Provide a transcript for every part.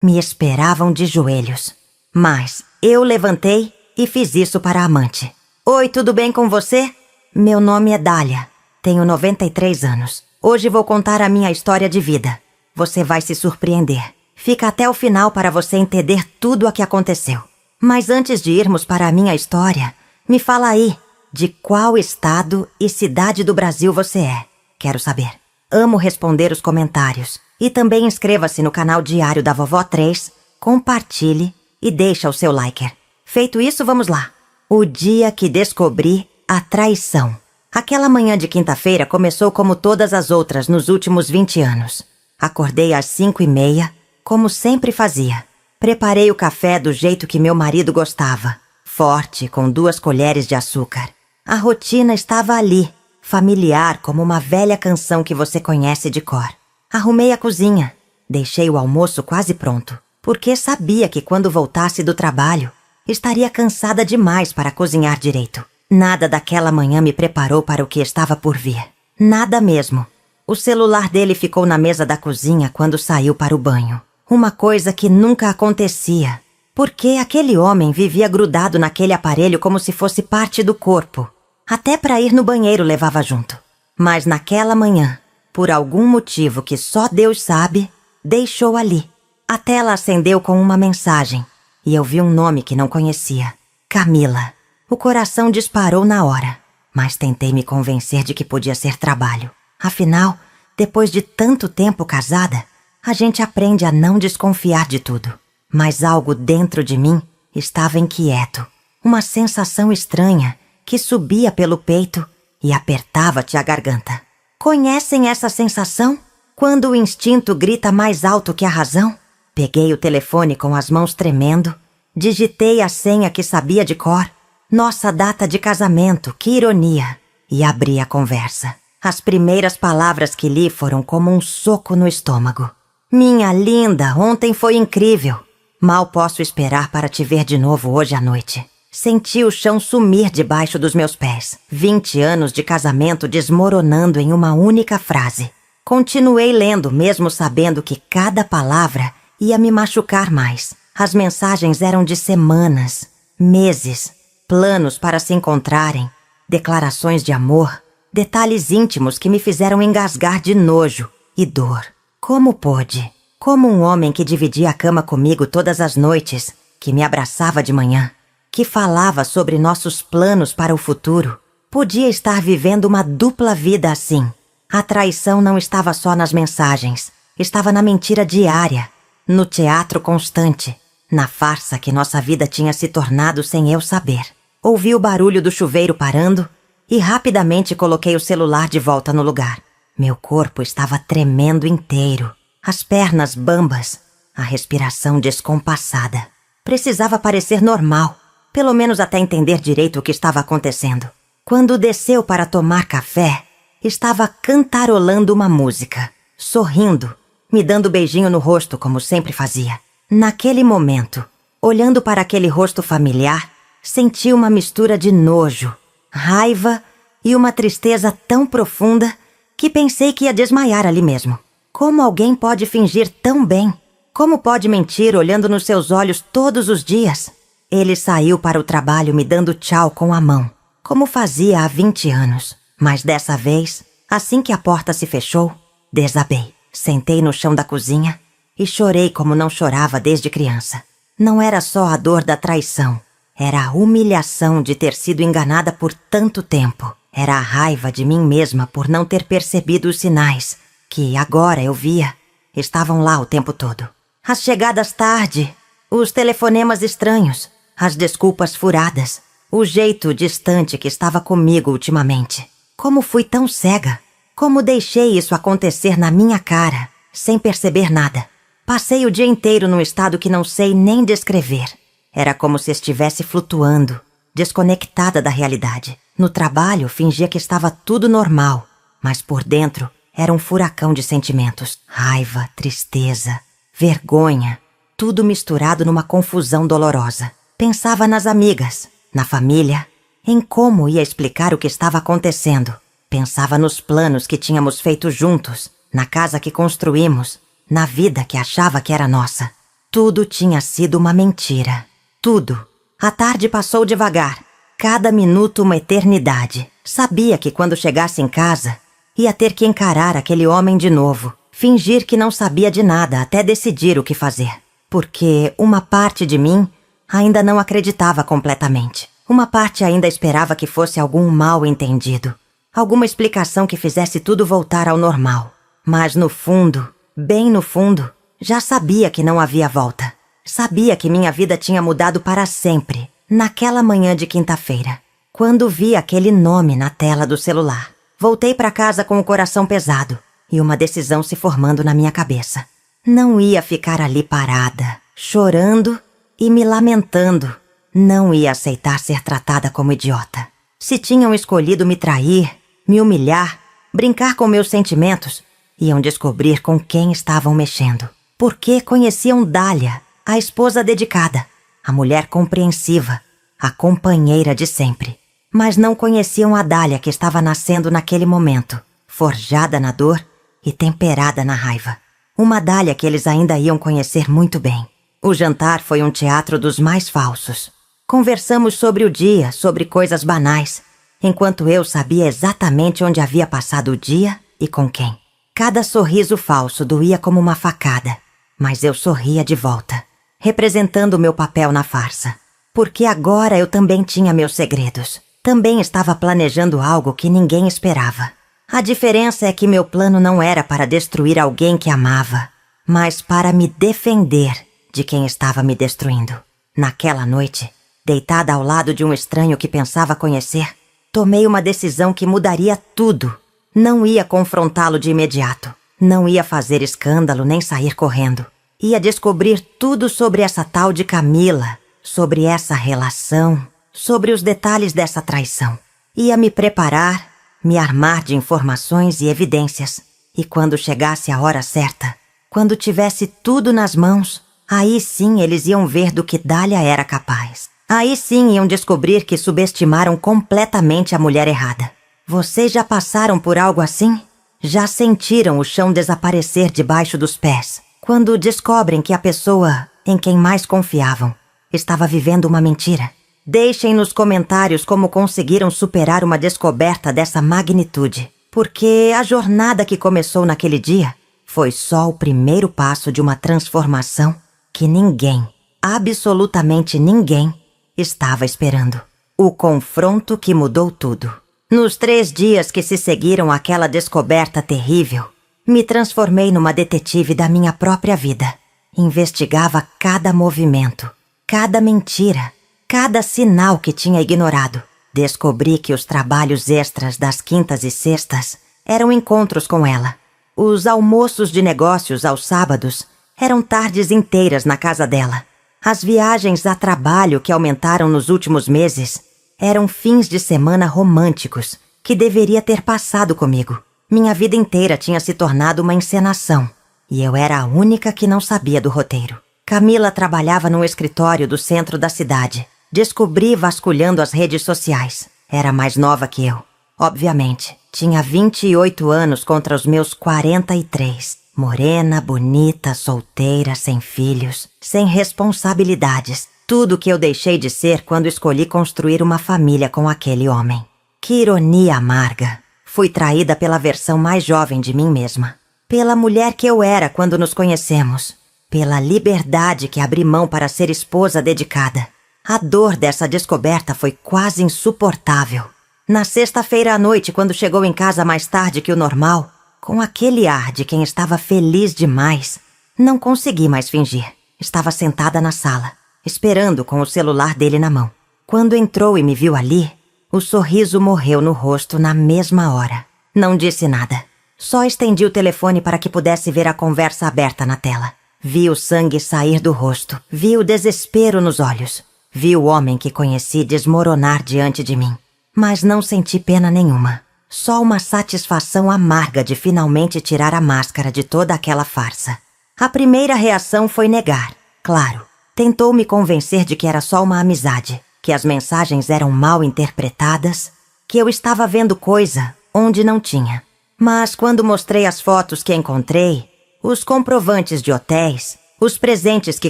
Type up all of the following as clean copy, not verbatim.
Me esperavam de joelhos. Mas eu levantei e fiz isso para a amante. Oi, tudo bem com você? Meu nome é Dália. Tenho 93 anos. Hoje vou contar a minha história de vida. Você vai se surpreender. Fica até o final para você entender tudo o que aconteceu. Mas antes de irmos para a minha história, me fala aí, de qual estado e cidade do Brasil você é? Quero saber. Amo responder os comentários. E também inscreva-se no canal Diário da Vovó 3, compartilhe e deixa o seu like. Feito isso, vamos lá. O dia que descobri a traição. Aquela manhã de quinta-feira começou como todas as outras nos últimos 20 anos. Acordei às 5h30, como sempre fazia. Preparei o café do jeito que meu marido gostava, forte, com 2 colheres de açúcar. A rotina estava ali, familiar como uma velha canção que você conhece de cor. Arrumei a cozinha, deixei o almoço quase pronto, porque sabia que quando voltasse do trabalho, estaria cansada demais para cozinhar direito. Nada daquela manhã me preparou para o que estava por vir. Nada mesmo. O celular dele ficou na mesa da cozinha quando saiu para o banho. Uma coisa que nunca acontecia, porque aquele homem vivia grudado naquele aparelho como se fosse parte do corpo. Até para ir no banheiro levava junto. Mas naquela manhã, por algum motivo que só Deus sabe, deixou ali. A tela acendeu com uma mensagem e eu vi um nome que não conhecia. Camila. O coração disparou na hora, mas tentei me convencer de que podia ser trabalho. Afinal, depois de tanto tempo casada, a gente aprende a não desconfiar de tudo. Mas algo dentro de mim estava inquieto. Uma sensação estranha que subia pelo peito e apertava-te a garganta. Conhecem essa sensação? Quando o instinto grita mais alto que a razão? Peguei o telefone com as mãos tremendo, digitei a senha que sabia de cor, nossa data de casamento, que ironia, e abri a conversa. As primeiras palavras que li foram como um soco no estômago. Minha linda, ontem foi incrível. Mal posso esperar para te ver de novo hoje à noite. Senti o chão sumir debaixo dos meus pés. 20 anos de casamento desmoronando em uma única frase. Continuei lendo, mesmo sabendo que cada palavra ia me machucar mais. As mensagens eram de semanas, meses, planos para se encontrarem, declarações de amor, detalhes íntimos que me fizeram engasgar de nojo e dor. Como pôde? Como um homem que dividia a cama comigo todas as noites, que me abraçava de manhã, que falava sobre nossos planos para o futuro, podia estar vivendo uma dupla vida assim? A traição não estava só nas mensagens, estava na mentira diária, no teatro constante, na farsa que nossa vida tinha se tornado sem eu saber. Ouvi o barulho do chuveiro parando e rapidamente coloquei o celular de volta no lugar. Meu corpo estava tremendo inteiro, as pernas bambas, a respiração descompassada. Precisava parecer normal, pelo menos até entender direito o que estava acontecendo. Quando desceu para tomar café, estava cantarolando uma música, sorrindo, me dando beijinho no rosto como sempre fazia. Naquele momento, olhando para aquele rosto familiar, senti uma mistura de nojo, raiva e uma tristeza tão profunda que pensei que ia desmaiar ali mesmo. Como alguém pode fingir tão bem? Como pode mentir olhando nos seus olhos todos os dias? Ele saiu para o trabalho me dando tchau com a mão, como fazia há 20 anos. Mas dessa vez, assim que a porta se fechou, desabei. Sentei no chão da cozinha e chorei como não chorava desde criança. Não era só a dor da traição. Era a humilhação de ter sido enganada por tanto tempo. Era a raiva de mim mesma por não ter percebido os sinais, que agora eu via, estavam lá o tempo todo. As chegadas tarde, os telefonemas estranhos, as desculpas furadas, o jeito distante que estava comigo ultimamente. Como fui tão cega? Como deixei isso acontecer na minha cara, sem perceber nada? Passei o dia inteiro num estado que não sei nem descrever. Era como se estivesse flutuando, desconectada da realidade. No trabalho, fingia que estava tudo normal, mas por dentro era um furacão de sentimentos. Raiva, tristeza, vergonha, tudo misturado numa confusão dolorosa. Pensava nas amigas, na família, em como ia explicar o que estava acontecendo. Pensava nos planos que tínhamos feito juntos, na casa que construímos, na vida que achava que era nossa. Tudo tinha sido uma mentira. Tudo. A tarde passou devagar. Cada minuto uma eternidade. Sabia que quando chegasse em casa, ia ter que encarar aquele homem de novo. Fingir que não sabia de nada até decidir o que fazer. Porque uma parte de mim ainda não acreditava completamente. Uma parte ainda esperava que fosse algum mal-entendido. Alguma explicação que fizesse tudo voltar ao normal. Mas no fundo, bem no fundo, já sabia que não havia volta. Sabia que minha vida tinha mudado para sempre, naquela manhã de quinta-feira, quando vi aquele nome na tela do celular. Voltei para casa com o coração pesado e uma decisão se formando na minha cabeça. Não ia ficar ali parada, chorando e me lamentando. Não ia aceitar ser tratada como idiota. Se tinham escolhido me trair, me humilhar, brincar com meus sentimentos, iam descobrir com quem estavam mexendo. Porque conheciam Dália, a esposa dedicada, a mulher compreensiva, a companheira de sempre. Mas não conheciam a Dália que estava nascendo naquele momento, forjada na dor e temperada na raiva. Uma Dália que eles ainda iam conhecer muito bem. O jantar foi um teatro dos mais falsos. Conversamos sobre o dia, sobre coisas banais, enquanto eu sabia exatamente onde havia passado o dia e com quem. Cada sorriso falso doía como uma facada, mas eu sorria de volta, representando o meu papel na farsa. Porque agora eu também tinha meus segredos. Também estava planejando algo que ninguém esperava. A diferença é que meu plano não era para destruir alguém que amava, mas para me defender de quem estava me destruindo. Naquela noite, deitada ao lado de um estranho que pensava conhecer, tomei uma decisão que mudaria tudo. Não ia confrontá-lo de imediato. Não ia fazer escândalo nem sair correndo. Ia descobrir tudo sobre essa tal de Camila, sobre essa relação, sobre os detalhes dessa traição. Ia me preparar, me armar de informações e evidências. E quando chegasse a hora certa, quando tivesse tudo nas mãos, aí sim eles iam ver do que Dália era capaz. Aí sim iam descobrir que subestimaram completamente a mulher errada. Vocês já passaram por algo assim? Já sentiram o chão desaparecer debaixo dos pés, quando descobrem que a pessoa em quem mais confiavam estava vivendo uma mentira? Deixem nos comentários como conseguiram superar uma descoberta dessa magnitude, porque a jornada que começou naquele dia foi só o primeiro passo de uma transformação que ninguém, absolutamente ninguém, estava esperando. O confronto que mudou tudo. Nos 3 dias que se seguiram àquela descoberta terrível, me transformei numa detetive da minha própria vida. Investigava cada movimento, cada mentira, cada sinal que tinha ignorado. Descobri que os trabalhos extras das quintas e sextas eram encontros com ela. Os almoços de negócios aos sábados eram tardes inteiras na casa dela. As viagens a trabalho que aumentaram nos últimos meses eram fins de semana românticos que deveria ter passado comigo. Minha vida inteira tinha se tornado uma encenação e eu era a única que não sabia do roteiro. Camila trabalhava num escritório do centro da cidade. Descobri vasculhando as redes sociais. Era mais nova que eu. Obviamente, tinha 28 anos contra os meus 43. Morena, bonita, solteira, sem filhos, sem responsabilidades. Tudo que eu deixei de ser quando escolhi construir uma família com aquele homem. Que ironia amarga. Fui traída pela versão mais jovem de mim mesma. Pela mulher que eu era quando nos conhecemos. Pela liberdade que abri mão para ser esposa dedicada. A dor dessa descoberta foi quase insuportável. Na sexta-feira à noite, quando chegou em casa mais tarde que o normal, com aquele ar de quem estava feliz demais, não consegui mais fingir. Estava sentada na sala, esperando com o celular dele na mão. Quando entrou e me viu ali, o sorriso morreu no rosto na mesma hora. Não disse nada. Só estendi o telefone para que pudesse ver a conversa aberta na tela. Vi o sangue sair do rosto. Vi o desespero nos olhos. Vi o homem que conheci desmoronar diante de mim. Mas não senti pena nenhuma. Só uma satisfação amarga de finalmente tirar a máscara de toda aquela farsa. A primeira reação foi negar. Claro, tentou me convencer de que era só uma amizade, que as mensagens eram mal interpretadas, que eu estava vendo coisa onde não tinha. Mas quando mostrei as fotos que encontrei, os comprovantes de hotéis, os presentes que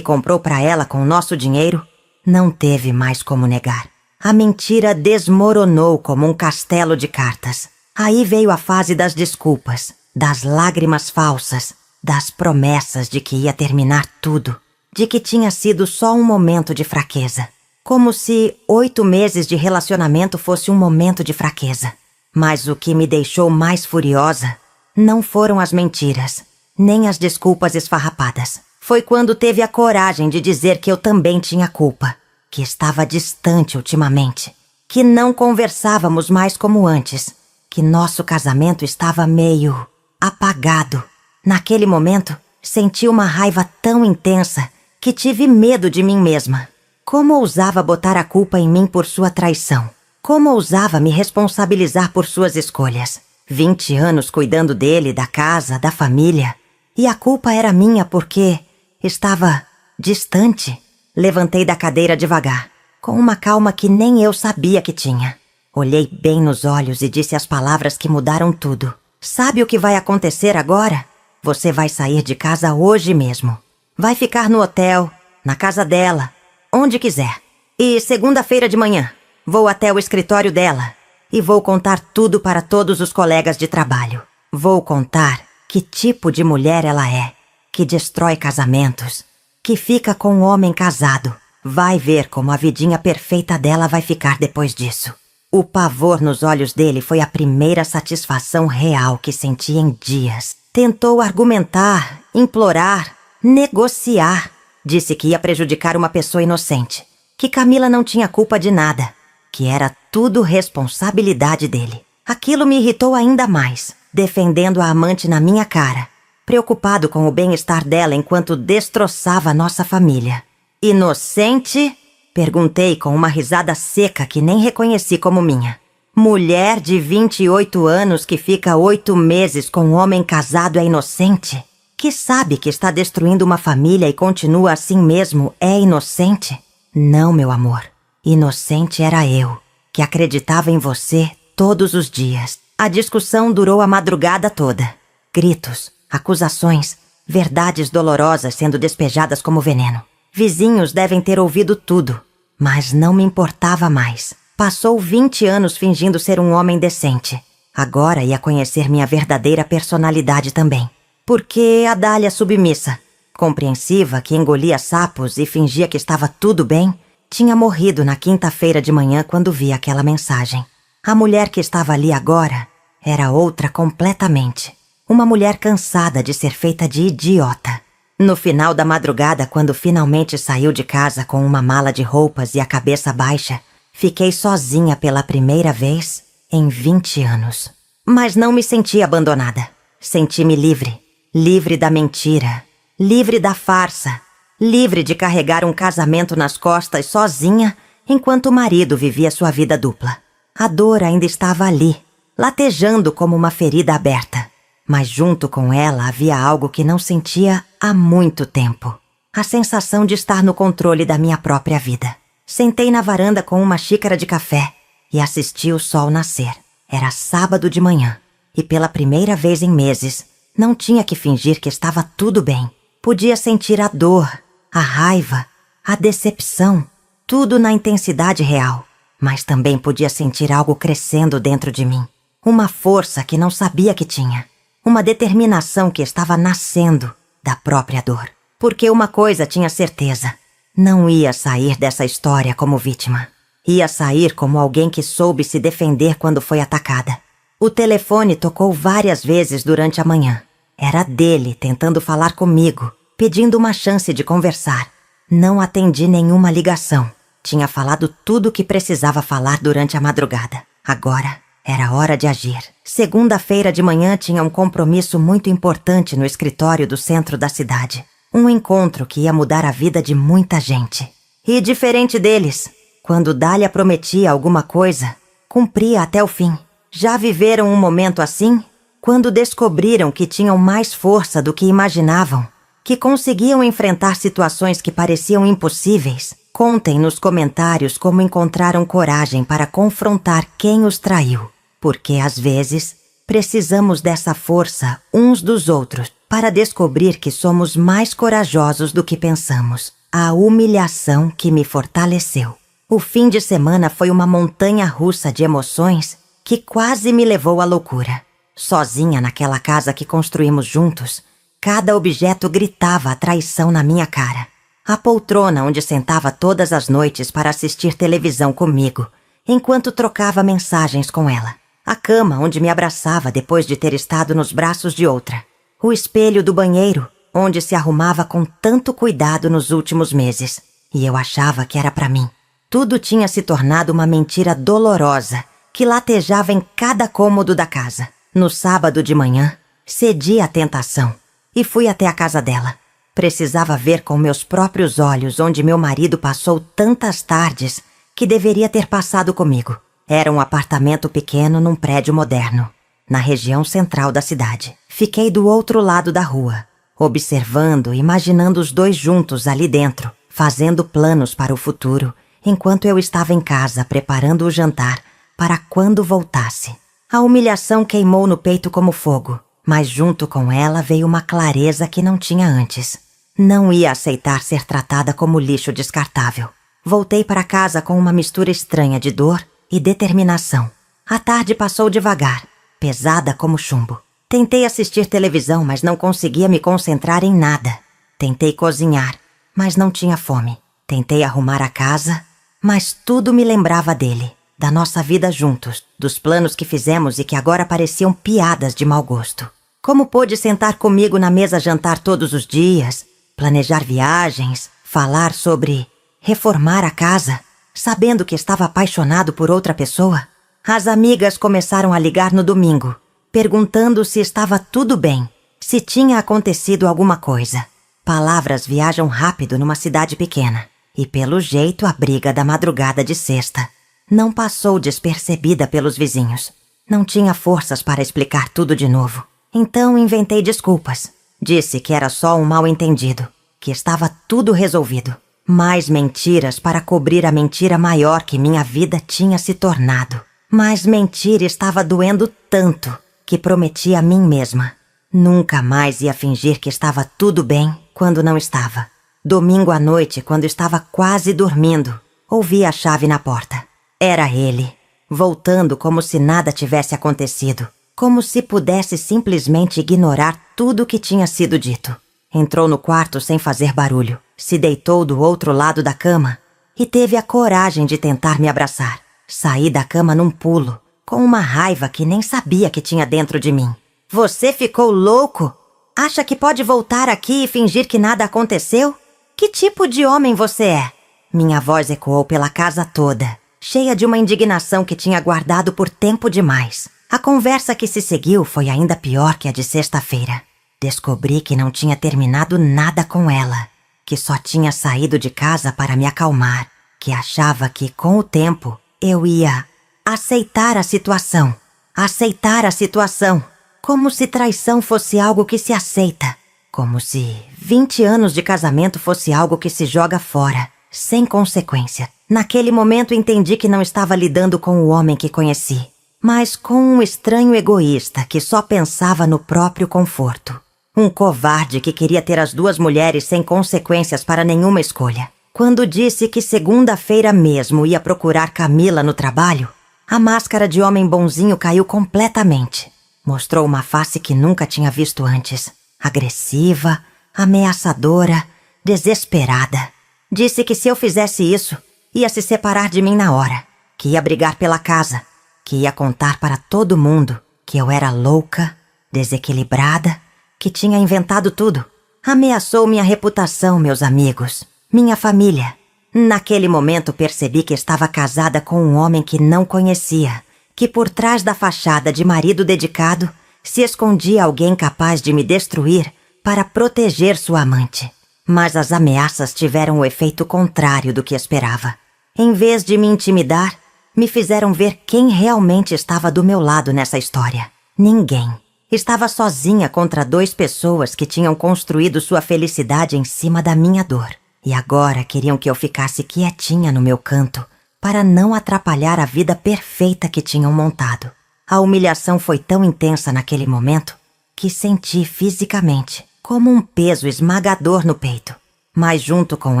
comprou para ela com o nosso dinheiro, não teve mais como negar. A mentira desmoronou como um castelo de cartas. Aí veio a fase das desculpas, das lágrimas falsas, das promessas de que ia terminar tudo, de que tinha sido só um momento de fraqueza. Como se 8 meses de relacionamento fosse um momento de fraqueza. Mas o que me deixou mais furiosa não foram as mentiras, nem as desculpas esfarrapadas. Foi quando teve a coragem de dizer que eu também tinha culpa, que estava distante ultimamente, que não conversávamos mais como antes, que nosso casamento estava meio apagado. Naquele momento, senti uma raiva tão intensa que tive medo de mim mesma. Como ousava botar a culpa em mim por sua traição? Como ousava me responsabilizar por suas escolhas? 20 anos cuidando dele, da casa, da família. E a culpa era minha porque estava distante. Levantei da cadeira devagar, com uma calma que nem eu sabia que tinha. Olhei bem nos olhos e disse as palavras que mudaram tudo. Sabe o que vai acontecer agora? Você vai sair de casa hoje mesmo. Vai ficar no hotel, na casa dela, onde quiser. E segunda-feira de manhã, vou até o escritório dela e vou contar tudo para todos os colegas de trabalho. Vou contar que tipo de mulher ela é, que destrói casamentos, que fica com um homem casado. Vai ver como a vidinha perfeita dela vai ficar depois disso. O pavor nos olhos dele foi a primeira satisfação real que senti em dias. Tentou argumentar, implorar, negociar. Disse que ia prejudicar uma pessoa inocente, que Camila não tinha culpa de nada, que era tudo responsabilidade dele. Aquilo me irritou ainda mais, defendendo a amante na minha cara, preocupado com o bem-estar dela enquanto destroçava nossa família. Inocente? Perguntei com uma risada seca que nem reconheci como minha. Mulher de 28 anos que fica 8 meses com um homem casado é inocente? Que sabe que está destruindo uma família e continua assim mesmo é inocente? Não, meu amor. Inocente era eu, que acreditava em você todos os dias. A discussão durou a madrugada toda. Gritos, acusações, verdades dolorosas sendo despejadas como veneno. Vizinhos devem ter ouvido tudo, mas não me importava mais. Passou 20 anos fingindo ser um homem decente. Agora ia conhecer minha verdadeira personalidade também. Porque a Dália submissa, compreensiva, que engolia sapos e fingia que estava tudo bem, tinha morrido na quinta-feira de manhã quando vi aquela mensagem. A mulher que estava ali agora era outra completamente. Uma mulher cansada de ser feita de idiota. No final da madrugada, quando finalmente saiu de casa com uma mala de roupas e a cabeça baixa, fiquei sozinha pela primeira vez em 20 anos. Mas não me senti abandonada. Senti-me livre. Livre da mentira. Livre da farsa. Livre de carregar um casamento nas costas sozinha, enquanto o marido vivia sua vida dupla. A dor ainda estava ali, latejando como uma ferida aberta. Mas junto com ela havia algo que não sentia há muito tempo. A sensação de estar no controle da minha própria vida. Sentei na varanda com uma xícara de café e assisti o sol nascer. Era sábado de manhã e pela primeira vez em meses não tinha que fingir que estava tudo bem. Podia sentir a dor, a raiva, a decepção, tudo na intensidade real. Mas também podia sentir algo crescendo dentro de mim. Uma força que não sabia que tinha. Uma determinação que estava nascendo da própria dor. Porque uma coisa tinha certeza. Não ia sair dessa história como vítima. Ia sair como alguém que soube se defender quando foi atacada. O telefone tocou várias vezes durante a manhã. Era dele tentando falar comigo, pedindo uma chance de conversar. Não atendi nenhuma ligação. Tinha falado tudo o que precisava falar durante a madrugada. Agora era hora de agir. Segunda-feira de manhã tinha um compromisso muito importante no escritório do centro da cidade. Um encontro que ia mudar a vida de muita gente. E diferente deles, quando Dália prometia alguma coisa, cumpria até o fim. Já viveram um momento assim? Quando descobriram que tinham mais força do que imaginavam, que conseguiam enfrentar situações que pareciam impossíveis? Contem nos comentários como encontraram coragem para confrontar quem os traiu. Porque, às vezes, precisamos dessa força uns dos outros para descobrir que somos mais corajosos do que pensamos. A humilhação que me fortaleceu. O fim de semana foi uma montanha-russa de emoções que quase me levou à loucura. Sozinha naquela casa que construímos juntos, cada objeto gritava a traição na minha cara. A poltrona onde sentava todas as noites para assistir televisão comigo, enquanto trocava mensagens com ela. A cama onde me abraçava depois de ter estado nos braços de outra. O espelho do banheiro, onde se arrumava com tanto cuidado nos últimos meses. E eu achava que era para mim. Tudo tinha se tornado uma mentira dolorosa que latejava em cada cômodo da casa. No sábado de manhã, cedi à tentação e fui até a casa dela. Precisava ver com meus próprios olhos onde meu marido passou tantas tardes que deveria ter passado comigo. Era um apartamento pequeno num prédio moderno, na região central da cidade. Fiquei do outro lado da rua, observando e imaginando os dois juntos ali dentro, fazendo planos para o futuro, enquanto eu estava em casa preparando o jantar para quando voltasse. A humilhação queimou no peito como fogo, mas junto com ela veio uma clareza que não tinha antes. Não ia aceitar ser tratada como lixo descartável. Voltei para casa com uma mistura estranha de dor e determinação. A tarde passou devagar, pesada como chumbo. Tentei assistir televisão, mas não conseguia me concentrar em nada. Tentei cozinhar, mas não tinha fome. Tentei arrumar a casa, mas tudo me lembrava dele, da nossa vida juntos, dos planos que fizemos e que agora pareciam piadas de mau gosto. Como pôde sentar comigo na mesa jantar todos os dias, planejar viagens, falar sobre reformar a casa, sabendo que estava apaixonado por outra pessoa? As amigas começaram a ligar no domingo, perguntando se estava tudo bem, se tinha acontecido alguma coisa. Palavras viajam rápido numa cidade pequena, e pelo jeito a briga da madrugada de sexta não passou despercebida pelos vizinhos. Não tinha forças para explicar tudo de novo. Então inventei desculpas. Disse que era só um mal-entendido, que estava tudo resolvido. Mais mentiras para cobrir a mentira maior que minha vida tinha se tornado. Mas mentir estava doendo tanto que prometi a mim mesma. Nunca mais ia fingir que estava tudo bem quando não estava. Domingo à noite, quando estava quase dormindo, ouvi a chave na porta. Era ele, voltando como se nada tivesse acontecido, como se pudesse simplesmente ignorar tudo o que tinha sido dito. Entrou no quarto sem fazer barulho, se deitou do outro lado da cama e teve a coragem de tentar me abraçar. Saí da cama num pulo, com uma raiva que nem sabia que tinha dentro de mim. Você ficou louco? Acha que pode voltar aqui e fingir que nada aconteceu? Que tipo de homem você é? Minha voz ecoou pela casa toda, cheia de uma indignação que tinha guardado por tempo demais. A conversa que se seguiu foi ainda pior que a de sexta-feira. Descobri que não tinha terminado nada com ela, que só tinha saído de casa para me acalmar, que achava que, com o tempo, eu ia aceitar a situação. Aceitar a situação. Como se traição fosse algo que se aceita. Como se 20 anos de casamento fosse algo que se joga fora, sem consequência. Naquele momento entendi que não estava lidando com o homem que conheci, mas com um estranho egoísta que só pensava no próprio conforto. Um covarde que queria ter as duas mulheres sem consequências para nenhuma escolha. Quando disse que segunda-feira mesmo ia procurar Camila no trabalho, a máscara de homem bonzinho caiu completamente. Mostrou uma face que nunca tinha visto antes. Agressiva, ameaçadora, desesperada. Disse que se eu fizesse isso, ia se separar de mim na hora. Que ia brigar pela casa. Que ia contar para todo mundo que eu era louca, desequilibrada, que tinha inventado tudo. Ameaçou minha reputação, meus amigos. Minha família. Naquele momento percebi que estava casada com um homem que não conhecia, que por trás da fachada de marido dedicado se escondia alguém capaz de me destruir para proteger sua amante. Mas as ameaças tiveram o efeito contrário do que esperava. Em vez de me intimidar, me fizeram ver quem realmente estava do meu lado nessa história. Ninguém. Estava sozinha contra 2 pessoas que tinham construído sua felicidade em cima da minha dor. E agora queriam que eu ficasse quietinha no meu canto para não atrapalhar a vida perfeita que tinham montado. A humilhação foi tão intensa naquele momento que senti fisicamente, como um peso esmagador no peito. Mas junto com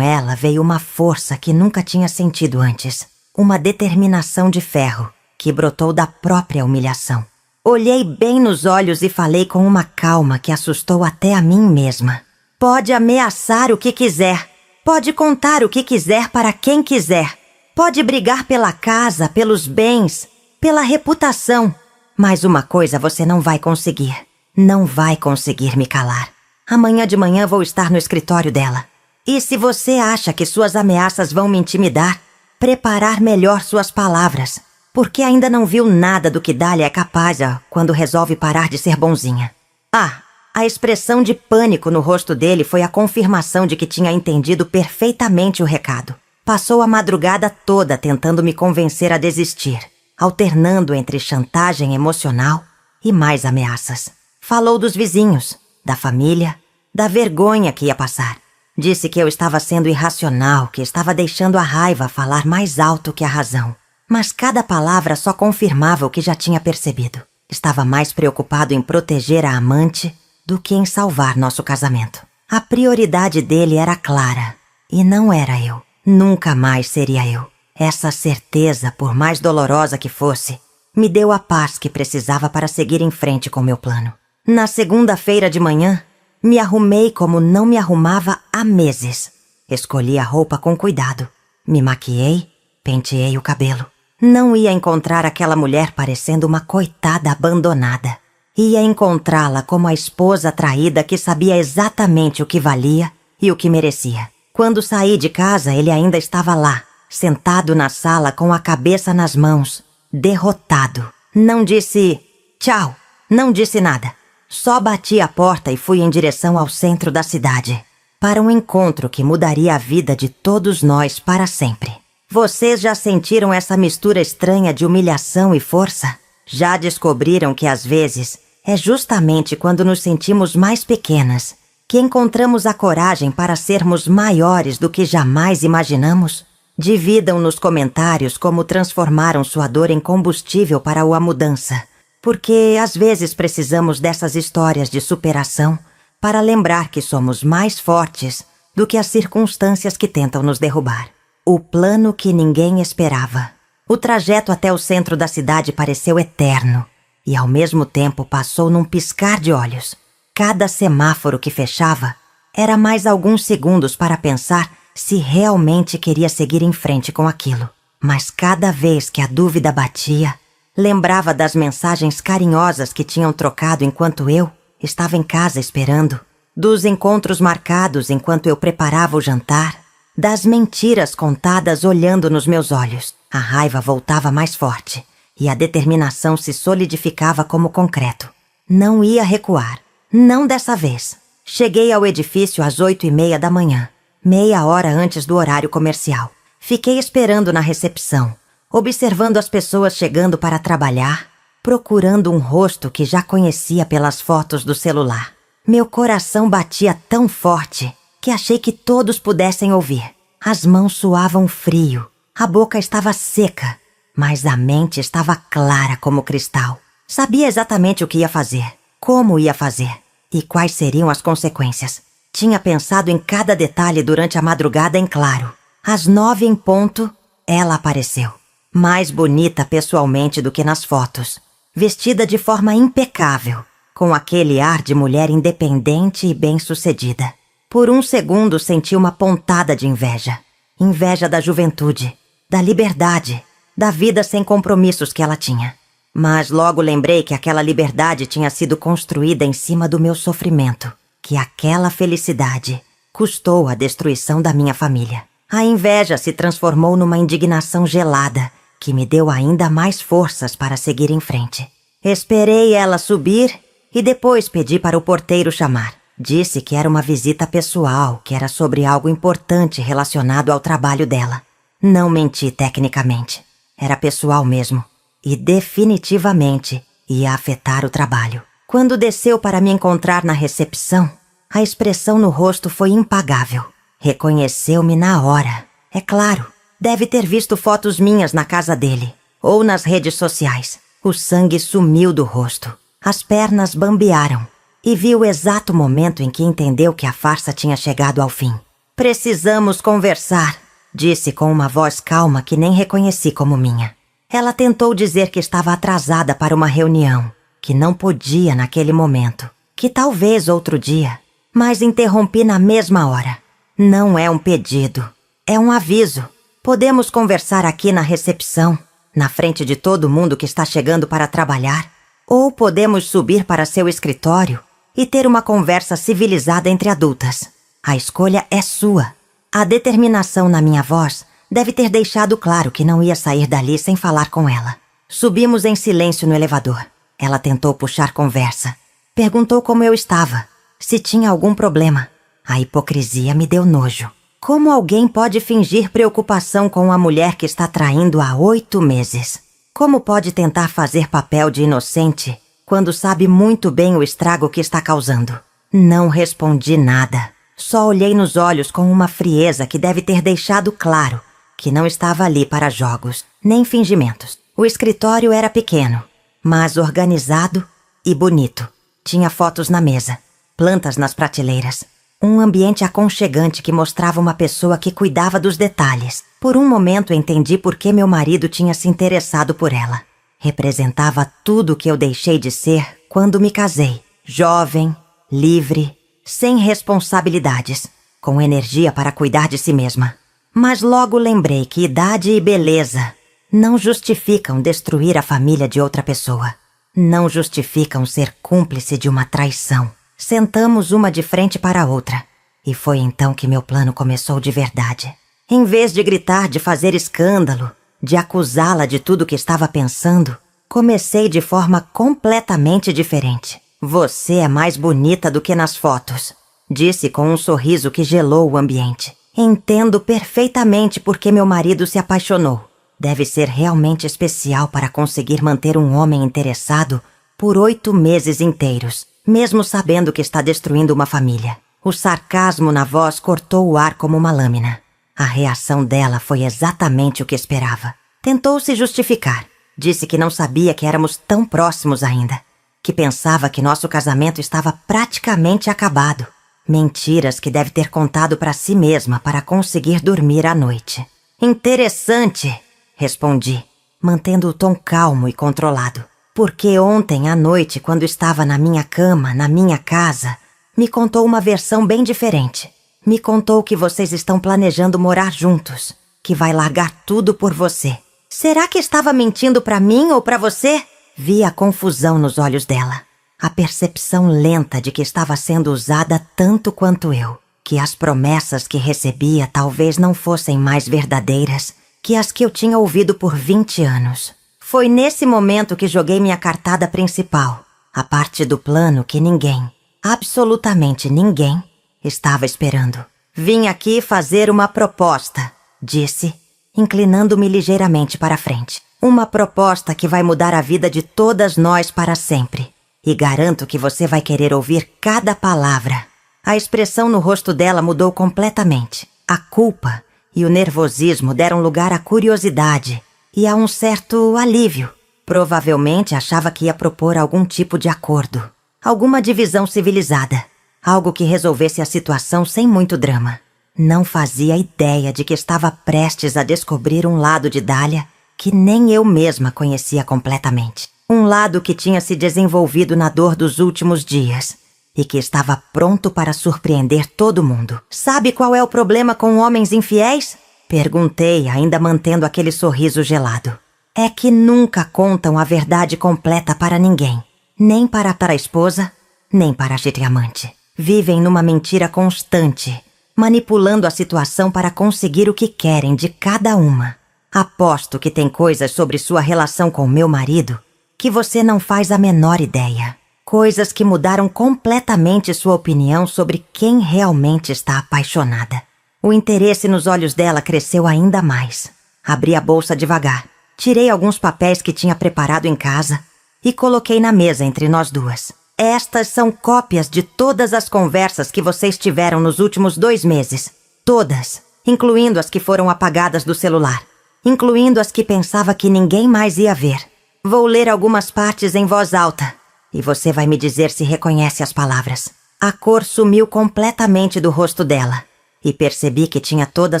ela veio uma força que nunca tinha sentido antes. Uma determinação de ferro que brotou da própria humilhação. Olhei bem nos olhos e falei com uma calma que assustou até a mim mesma. Pode ameaçar o que quiser. Pode contar o que quiser para quem quiser. Pode brigar pela casa, pelos bens, pela reputação. Mas uma coisa você não vai conseguir. Não vai conseguir me calar. Amanhã de manhã vou estar no escritório dela. E se você acha que suas ameaças vão me intimidar, preparar melhor suas palavras, porque ainda não viu nada do que Dália é capaz quando resolve parar de ser bonzinha. A expressão de pânico no rosto dele foi a confirmação de que tinha entendido perfeitamente o recado. Passou a madrugada toda tentando me convencer a desistir, alternando entre chantagem emocional e mais ameaças. Falou dos vizinhos, da família, da vergonha que ia passar. Disse que eu estava sendo irracional, que estava deixando a raiva falar mais alto que a razão. Mas cada palavra só confirmava o que já tinha percebido. Estava mais preocupado em proteger a amante do que em salvar nosso casamento. A prioridade dele era clara, e não era eu. Nunca mais seria eu. Essa certeza, por mais dolorosa que fosse, me deu a paz que precisava para seguir em frente com meu plano. Na segunda-feira de manhã, me arrumei como não me arrumava há meses. Escolhi a roupa com cuidado. Me maquiei, penteei o cabelo. Não ia encontrar aquela mulher parecendo uma coitada abandonada. Ia encontrá-la como a esposa traída que sabia exatamente o que valia e o que merecia. Quando saí de casa, ele ainda estava lá, sentado na sala com a cabeça nas mãos, derrotado. Não disse tchau, não disse nada. Só bati a porta e fui em direção ao centro da cidade, para um encontro que mudaria a vida de todos nós para sempre. Vocês já sentiram essa mistura estranha de humilhação e força? Já descobriram que às vezes é justamente quando nos sentimos mais pequenas que encontramos a coragem para sermos maiores do que jamais imaginamos? Dividam nos comentários como transformaram sua dor em combustível para a mudança, porque às vezes precisamos dessas histórias de superação para lembrar que somos mais fortes do que as circunstâncias que tentam nos derrubar. O plano que ninguém esperava. O trajeto até o centro da cidade pareceu eterno e ao mesmo tempo passou num piscar de olhos. Cada semáforo que fechava era mais alguns segundos para pensar se realmente queria seguir em frente com aquilo. Mas cada vez que a dúvida batia, lembrava das mensagens carinhosas que tinham trocado enquanto eu estava em casa esperando, dos encontros marcados enquanto eu preparava o jantar, das mentiras contadas olhando nos meus olhos. A raiva voltava mais forte e a determinação se solidificava como concreto. Não ia recuar. Não dessa vez. Cheguei ao edifício às 8:30 da manhã, meia hora antes do horário comercial. Fiquei esperando na recepção, observando as pessoas chegando para trabalhar, procurando um rosto que já conhecia pelas fotos do celular. Meu coração batia tão forte que achei que todos pudessem ouvir. As mãos suavam frio, a boca estava seca, mas a mente estava clara como cristal. Sabia exatamente o que ia fazer, como ia fazer e quais seriam as consequências. Tinha pensado em cada detalhe durante a madrugada em claro. Às 9 em ponto, ela apareceu. Mais bonita pessoalmente do que nas fotos. Vestida de forma impecável, com aquele ar de mulher independente e bem-sucedida. Por um segundo senti uma pontada de inveja. Inveja da juventude, da liberdade, da vida sem compromissos que ela tinha. Mas logo lembrei que aquela liberdade tinha sido construída em cima do meu sofrimento, que aquela felicidade custou a destruição da minha família. A inveja se transformou numa indignação gelada, que me deu ainda mais forças para seguir em frente. Esperei ela subir e depois pedi para o porteiro chamar. Disse que era uma visita pessoal, que era sobre algo importante relacionado ao trabalho dela. Não menti tecnicamente. Era pessoal mesmo. E definitivamente ia afetar o trabalho. Quando desceu para me encontrar na recepção, a expressão no rosto foi impagável. Reconheceu-me na hora. É claro, deve ter visto fotos minhas na casa dele, ou nas redes sociais. O sangue sumiu do rosto. As pernas bambearam. e vi o exato momento em que entendeu que a farsa tinha chegado ao fim. Precisamos conversar, disse com uma voz calma que nem reconheci como minha. Ela tentou dizer que estava atrasada para uma reunião, que não podia naquele momento, que talvez outro dia, mas interrompi na mesma hora. Não é um pedido, é um aviso. Podemos conversar aqui na recepção, na frente de todo mundo que está chegando para trabalhar, ou podemos subir para seu escritório e ter uma conversa civilizada entre adultas. A escolha é sua. A determinação na minha voz deve ter deixado claro que não ia sair dali sem falar com ela. Subimos em silêncio no elevador. Ela tentou puxar conversa. Perguntou como eu estava, se tinha algum problema. A hipocrisia me deu nojo. Como alguém pode fingir preocupação com a mulher que está traindo há 8 meses? Como pode tentar fazer papel de inocente quando sabe muito bem o estrago que está causando? Não respondi nada. Só olhei nos olhos com uma frieza que deve ter deixado claro que não estava ali para jogos, nem fingimentos. O escritório era pequeno, mas organizado e bonito. Tinha fotos na mesa, plantas nas prateleiras. Um ambiente aconchegante que mostrava uma pessoa que cuidava dos detalhes. Por um momento entendi por que meu marido tinha se interessado por ela. Representava tudo o que eu deixei de ser quando me casei. Jovem, livre, sem responsabilidades, com energia para cuidar de si mesma. Mas logo lembrei que idade e beleza não justificam destruir a família de outra pessoa. Não justificam ser cúmplice de uma traição. Sentamos uma de frente para a outra, e foi então que meu plano começou de verdade. Em vez de gritar, de fazer escândalo, de acusá-la de tudo que estava pensando, comecei de forma completamente diferente. Você é mais bonita do que nas fotos, disse com um sorriso que gelou o ambiente. Entendo perfeitamente por que meu marido se apaixonou. Deve ser realmente especial para conseguir manter um homem interessado por 8 meses inteiros, mesmo sabendo que está destruindo uma família. O sarcasmo na voz cortou o ar como uma lâmina. A reação dela foi exatamente o que esperava. Tentou se justificar. Disse que não sabia que éramos tão próximos ainda, que pensava que nosso casamento estava praticamente acabado. Mentiras que deve ter contado para si mesma para conseguir dormir à noite. Interessante, respondi, mantendo o tom calmo e controlado. Porque ontem à noite, quando estava na minha cama, na minha casa, me contou uma versão bem diferente. Me contou que vocês estão planejando morar juntos, que vai largar tudo por você. Será que estava mentindo para mim ou para você? Vi a confusão nos olhos dela. A percepção lenta de que estava sendo usada tanto quanto eu. Que as promessas que recebia talvez não fossem mais verdadeiras que as que eu tinha ouvido por 20 anos. Foi nesse momento que joguei minha cartada principal, a parte do plano que ninguém, absolutamente ninguém, estava esperando. Vim aqui fazer uma proposta, disse, inclinando-me ligeiramente para a frente. Uma proposta que vai mudar a vida de todas nós para sempre. E garanto que você vai querer ouvir cada palavra. A expressão no rosto dela mudou completamente. A culpa e o nervosismo deram lugar à curiosidade e a um certo alívio. Provavelmente achava que ia propor algum tipo de acordo, alguma divisão civilizada, algo que resolvesse a situação sem muito drama. Não fazia ideia de que estava prestes a descobrir um lado de Dália que nem eu mesma conhecia completamente. Um lado que tinha se desenvolvido na dor dos últimos dias e que estava pronto para surpreender todo mundo. Sabe qual é o problema com homens infiéis? Perguntei, ainda mantendo aquele sorriso gelado. É que nunca contam a verdade completa para ninguém. Nem para a esposa, nem para a amante. Vivem numa mentira constante, manipulando a situação para conseguir o que querem de cada uma. Aposto que tem coisas sobre sua relação com meu marido que você não faz a menor ideia. Coisas que mudaram completamente sua opinião sobre quem realmente está apaixonada. O interesse nos olhos dela cresceu ainda mais. Abri a bolsa devagar, tirei alguns papéis que tinha preparado em casa e coloquei na mesa entre nós duas. Estas são cópias de todas as conversas que vocês tiveram nos últimos 2 meses. Todas, incluindo as que foram apagadas do celular. Incluindo as que pensava que ninguém mais ia ver. Vou ler algumas partes em voz alta. e você vai me dizer se reconhece as palavras. A cor sumiu completamente do rosto dela, e percebi que tinha toda a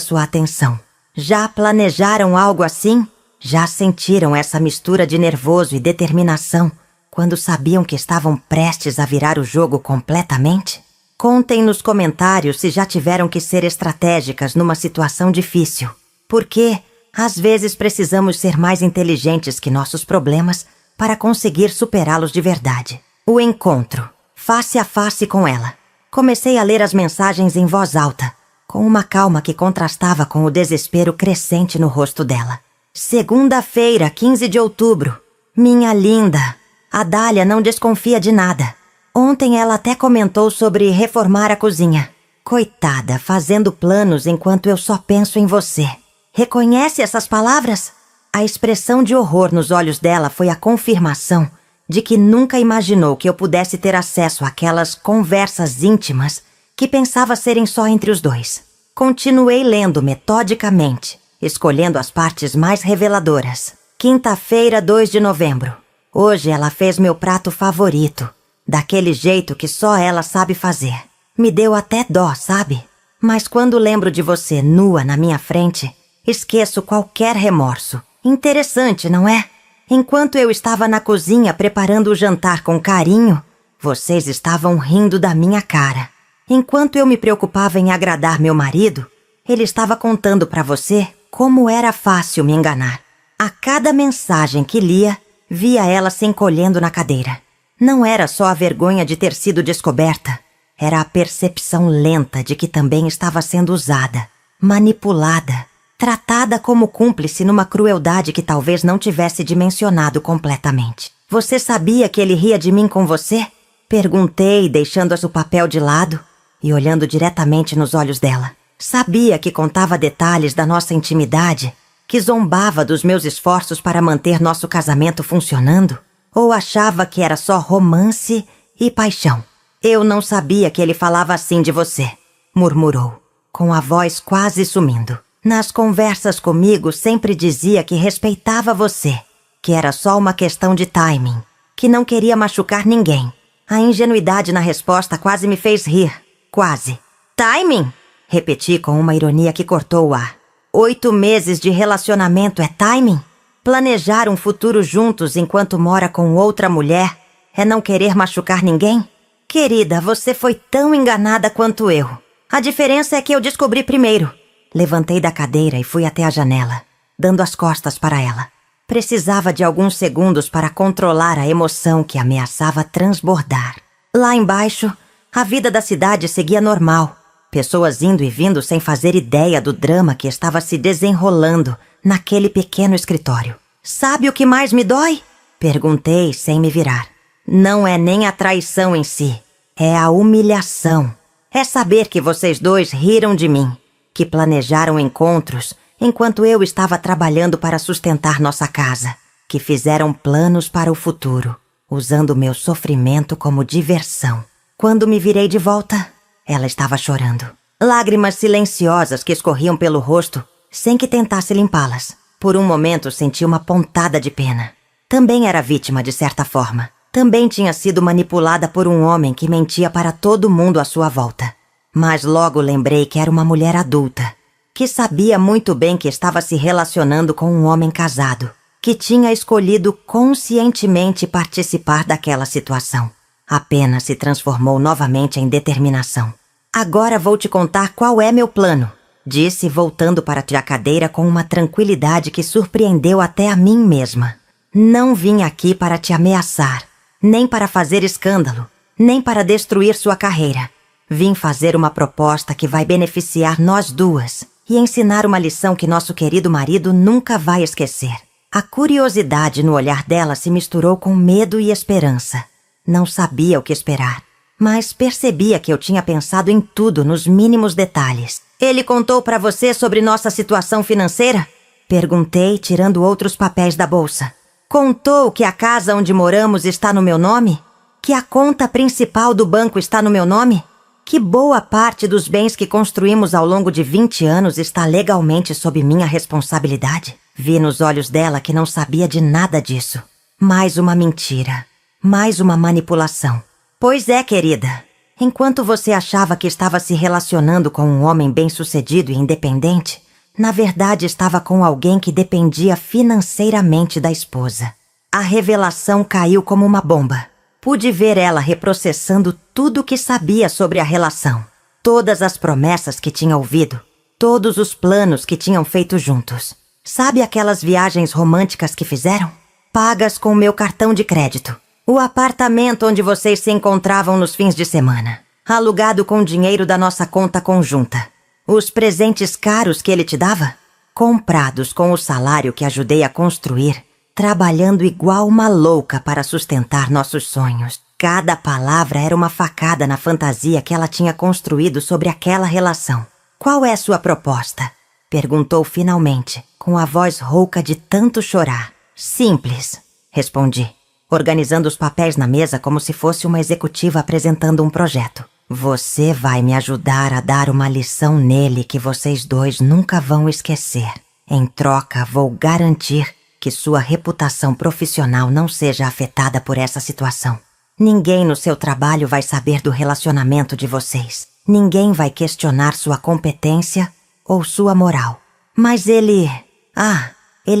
sua atenção. Já planejaram algo assim? Já sentiram essa mistura de nervoso e determinação quando sabiam que estavam prestes a virar o jogo completamente? Contem nos comentários se já tiveram que ser estratégicas numa situação difícil. Porque, às vezes, precisamos ser mais inteligentes que nossos problemas para conseguir superá-los de verdade. O encontro, face a face com ela. Comecei a ler as mensagens em voz alta, com uma calma que contrastava com o desespero crescente no rosto dela. Segunda-feira, 15 de outubro. Minha linda, a Dália não desconfia de nada. Ontem ela até comentou sobre reformar a cozinha. Coitada, fazendo planos enquanto eu só penso em você. Reconhece essas palavras? A expressão de horror nos olhos dela foi a confirmação de que nunca imaginou que eu pudesse ter acesso àquelas conversas íntimas que pensava serem só entre os dois. Continuei lendo metodicamente, escolhendo as partes mais reveladoras. Quinta-feira, 2 de novembro. Hoje ela fez meu prato favorito, daquele jeito que só ela sabe fazer. Me deu até dó, sabe? Mas quando lembro de você nua na minha frente, esqueço qualquer remorso. Interessante, não é? Enquanto eu estava na cozinha preparando o jantar com carinho, vocês estavam rindo da minha cara. Enquanto eu me preocupava em agradar meu marido, ele estava contando para você como era fácil me enganar. A cada mensagem que lia, via ela se encolhendo na cadeira. Não era só a vergonha de ter sido descoberta, era a percepção lenta de que também estava sendo usada, manipulada, tratada como cúmplice numa crueldade que talvez não tivesse dimensionado completamente. Você sabia que ele ria de mim com você? Perguntei, deixando o papel de lado e olhando diretamente nos olhos dela. Sabia que contava detalhes da nossa intimidade, que zombava dos meus esforços para manter nosso casamento funcionando? Ou achava que era só romance e paixão? Eu não sabia que ele falava assim de você, murmurou, com a voz quase sumindo. Nas conversas comigo sempre dizia que respeitava você, que era só uma questão de timing, que não queria machucar ninguém. A ingenuidade na resposta quase me fez rir, quase. Timing? Repeti com uma ironia que cortou o ar. 8 meses de relacionamento é timing? Planejar um futuro juntos enquanto mora com outra mulher é não querer machucar ninguém? Querida, você foi tão enganada quanto eu. A diferença é que eu descobri primeiro. Levantei da cadeira e fui até a janela, dando as costas para ela. Precisava de alguns segundos para controlar a emoção que ameaçava transbordar. Lá embaixo, a vida da cidade seguia normal. Pessoas indo e vindo sem fazer ideia do drama que estava se desenrolando naquele pequeno escritório. Sabe o que mais me dói? Perguntei sem me virar. Não é nem a traição em si, é a humilhação. É saber que vocês dois riram de mim, que planejaram encontros enquanto eu estava trabalhando para sustentar nossa casa, que fizeram planos para o futuro, usando meu sofrimento como diversão. Quando me virei de volta, ela estava chorando. Lágrimas silenciosas que escorriam pelo rosto, sem que tentasse limpá-las. Por um momento senti uma pontada de pena. Também era vítima de certa forma. Também tinha sido manipulada por um homem que mentia para todo mundo à sua volta. Mas logo lembrei que era uma mulher adulta, que sabia muito bem que estava se relacionando com um homem casado, que tinha escolhido conscientemente participar daquela situação. A pena se transformou novamente em determinação. Agora vou te contar qual é meu plano, disse voltando para a cadeira com uma tranquilidade que surpreendeu até a mim mesma. Não vim aqui para te ameaçar, nem para fazer escândalo, nem para destruir sua carreira. Vim fazer uma proposta que vai beneficiar nós duas e ensinar uma lição que nosso querido marido nunca vai esquecer. A curiosidade no olhar dela se misturou com medo e esperança. Não sabia o que esperar, mas percebia que eu tinha pensado em tudo nos mínimos detalhes. Ele contou para você sobre nossa situação financeira? Perguntei, tirando outros papéis da bolsa. Contou que a casa onde moramos está no meu nome? Que a conta principal do banco está no meu nome? Que boa parte dos bens que construímos ao longo de 20 anos está legalmente sob minha responsabilidade? Vi nos olhos dela que não sabia de nada disso. Mais uma mentira. Mais uma manipulação. Pois é, querida. Enquanto você achava que estava se relacionando com um homem bem-sucedido e independente, na verdade estava com alguém que dependia financeiramente da esposa. A revelação caiu como uma bomba. Pude ver ela reprocessando tudo o que sabia sobre a relação. Todas as promessas que tinha ouvido. Todos os planos que tinham feito juntos. Sabe aquelas viagens românticas que fizeram? Pagas com o meu cartão de crédito. O apartamento onde vocês se encontravam nos fins de semana. Alugado com dinheiro da nossa conta conjunta. Os presentes caros que ele te dava? Comprados com o salário que ajudei a construir. Trabalhando igual uma louca para sustentar nossos sonhos. Cada palavra era uma facada na fantasia que ela tinha construído sobre aquela relação. Qual é a sua proposta? Perguntou finalmente, com a voz rouca de tanto chorar. Simples, respondi, organizando os papéis na mesa como se fosse uma executiva apresentando um projeto. Você vai me ajudar a dar uma lição nele que vocês dois nunca vão esquecer. Em troca, vou garantir que sua reputação profissional não seja afetada por essa situação. Ninguém no seu trabalho vai saber do relacionamento de vocês. Ninguém vai questionar sua competência ou sua moral. Mas ele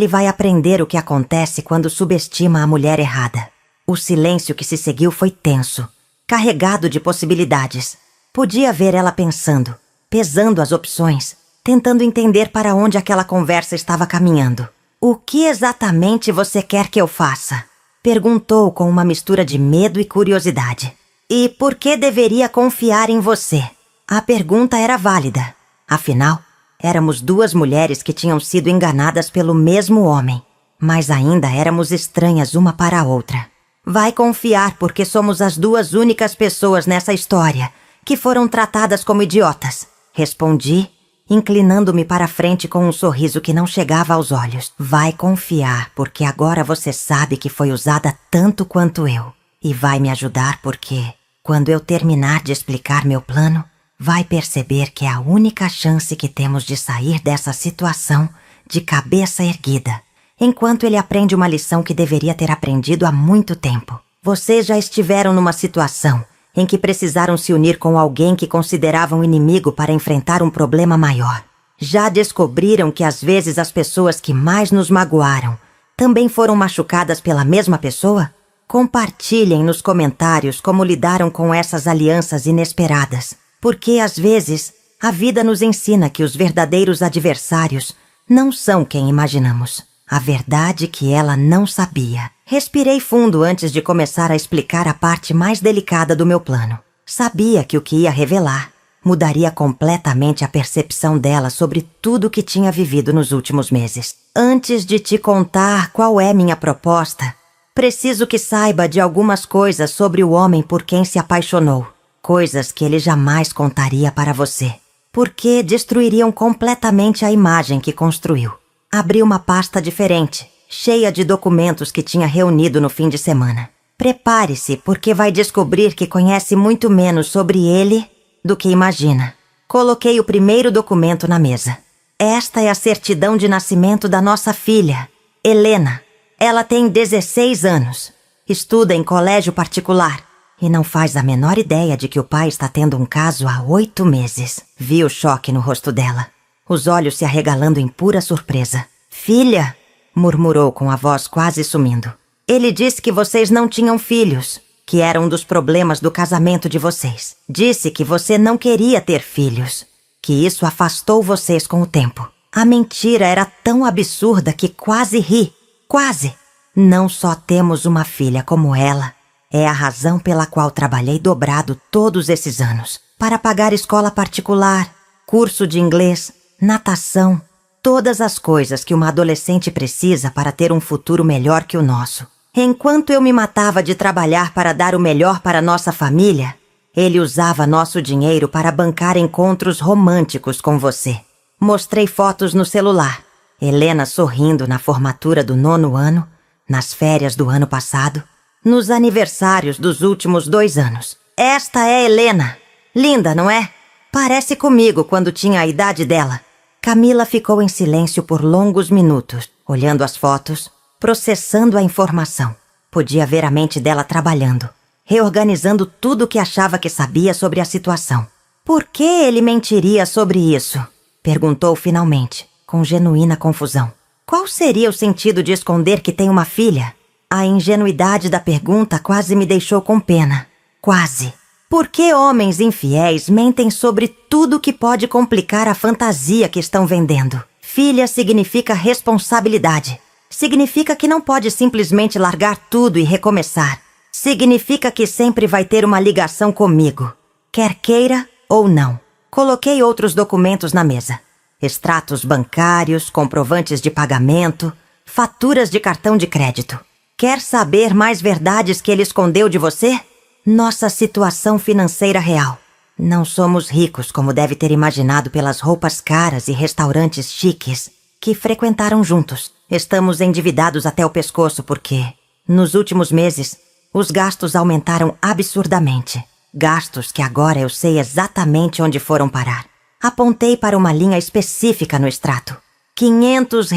vai aprender o que acontece quando subestima a mulher errada. O silêncio que se seguiu foi tenso, carregado de possibilidades. Podia ver ela pensando, pesando as opções, tentando entender para onde aquela conversa estava caminhando. O que exatamente você quer que eu faça? Perguntou com uma mistura de medo e curiosidade. E por que deveria confiar em você? A pergunta era válida. Afinal, éramos duas mulheres que tinham sido enganadas pelo mesmo homem, mas ainda éramos estranhas uma para a outra. Vai confiar porque somos as duas únicas pessoas nessa história que foram tratadas como idiotas. Respondi, inclinando-me para a frente com um sorriso que não chegava aos olhos. Vai confiar, porque agora você sabe que foi usada tanto quanto eu. E vai me ajudar porque, quando eu terminar de explicar meu plano, vai perceber que é a única chance que temos de sair dessa situação de cabeça erguida, enquanto ele aprende uma lição que deveria ter aprendido há muito tempo. Vocês já estiveram numa situação em que precisaram se unir com alguém que consideravam inimigo para enfrentar um problema maior. Já descobriram que às vezes as pessoas que mais nos magoaram também foram machucadas pela mesma pessoa? Compartilhem nos comentários como lidaram com essas alianças inesperadas, porque às vezes a vida nos ensina que os verdadeiros adversários não são quem imaginamos. A verdade que ela não sabia. Respirei fundo antes de começar a explicar a parte mais delicada do meu plano. Sabia que o que ia revelar mudaria completamente a percepção dela sobre tudo o que tinha vivido nos últimos meses. Antes de te contar qual é minha proposta, preciso que saiba de algumas coisas sobre o homem por quem se apaixonou. Coisas que ele jamais contaria para você, porque destruiriam completamente a imagem que construiu. Abri uma pasta diferente, cheia de documentos que tinha reunido no fim de semana. Prepare-se, porque vai descobrir que conhece muito menos sobre ele do que imagina. Coloquei o primeiro documento na mesa. Esta é a certidão de nascimento da nossa filha, Helena. Ela tem 16 anos, estuda em colégio particular e não faz a menor ideia de que o pai está tendo um caso há 8 meses. Vi o choque no rosto dela, os olhos se arregalando em pura surpresa. Filha, murmurou com a voz quase sumindo. Ele disse que vocês não tinham filhos, que era um dos problemas do casamento de vocês. Disse que você não queria ter filhos, que isso afastou vocês com o tempo. A mentira era tão absurda que quase ri. Quase! Não só temos uma filha como ela, é a razão pela qual trabalhei dobrado todos esses anos, para pagar escola particular, curso de inglês, natação, todas as coisas que uma adolescente precisa para ter um futuro melhor que o nosso. Enquanto eu me matava de trabalhar para dar o melhor para nossa família, ele usava nosso dinheiro para bancar encontros românticos com você. Mostrei fotos no celular. Helena sorrindo na formatura do 9º ano, nas férias do ano passado, nos aniversários dos últimos 2 anos. Esta é Helena. Linda, não é? Parece comigo quando tinha a idade dela. Camila ficou em silêncio por longos minutos, olhando as fotos, processando a informação. Podia ver a mente dela trabalhando, reorganizando tudo o que achava que sabia sobre a situação. Por que ele mentiria sobre isso? Perguntou finalmente, com genuína confusão. Qual seria o sentido de esconder que tem uma filha? A ingenuidade da pergunta quase me deixou com pena. Quase. Por que homens infiéis mentem sobre tudo que pode complicar a fantasia que estão vendendo? Filha significa responsabilidade. Significa que não pode simplesmente largar tudo e recomeçar. Significa que sempre vai ter uma ligação comigo, quer queira ou não. Coloquei outros documentos na mesa. Extratos bancários, comprovantes de pagamento, faturas de cartão de crédito. Quer saber mais verdades que ele escondeu de você? Nossa situação financeira real. Não somos ricos como deve ter imaginado pelas roupas caras e restaurantes chiques que frequentaram juntos. Estamos endividados até o pescoço porque, nos últimos meses, os gastos aumentaram absurdamente. Gastos que agora eu sei exatamente onde foram parar. Apontei para uma linha específica no extrato. R$ 500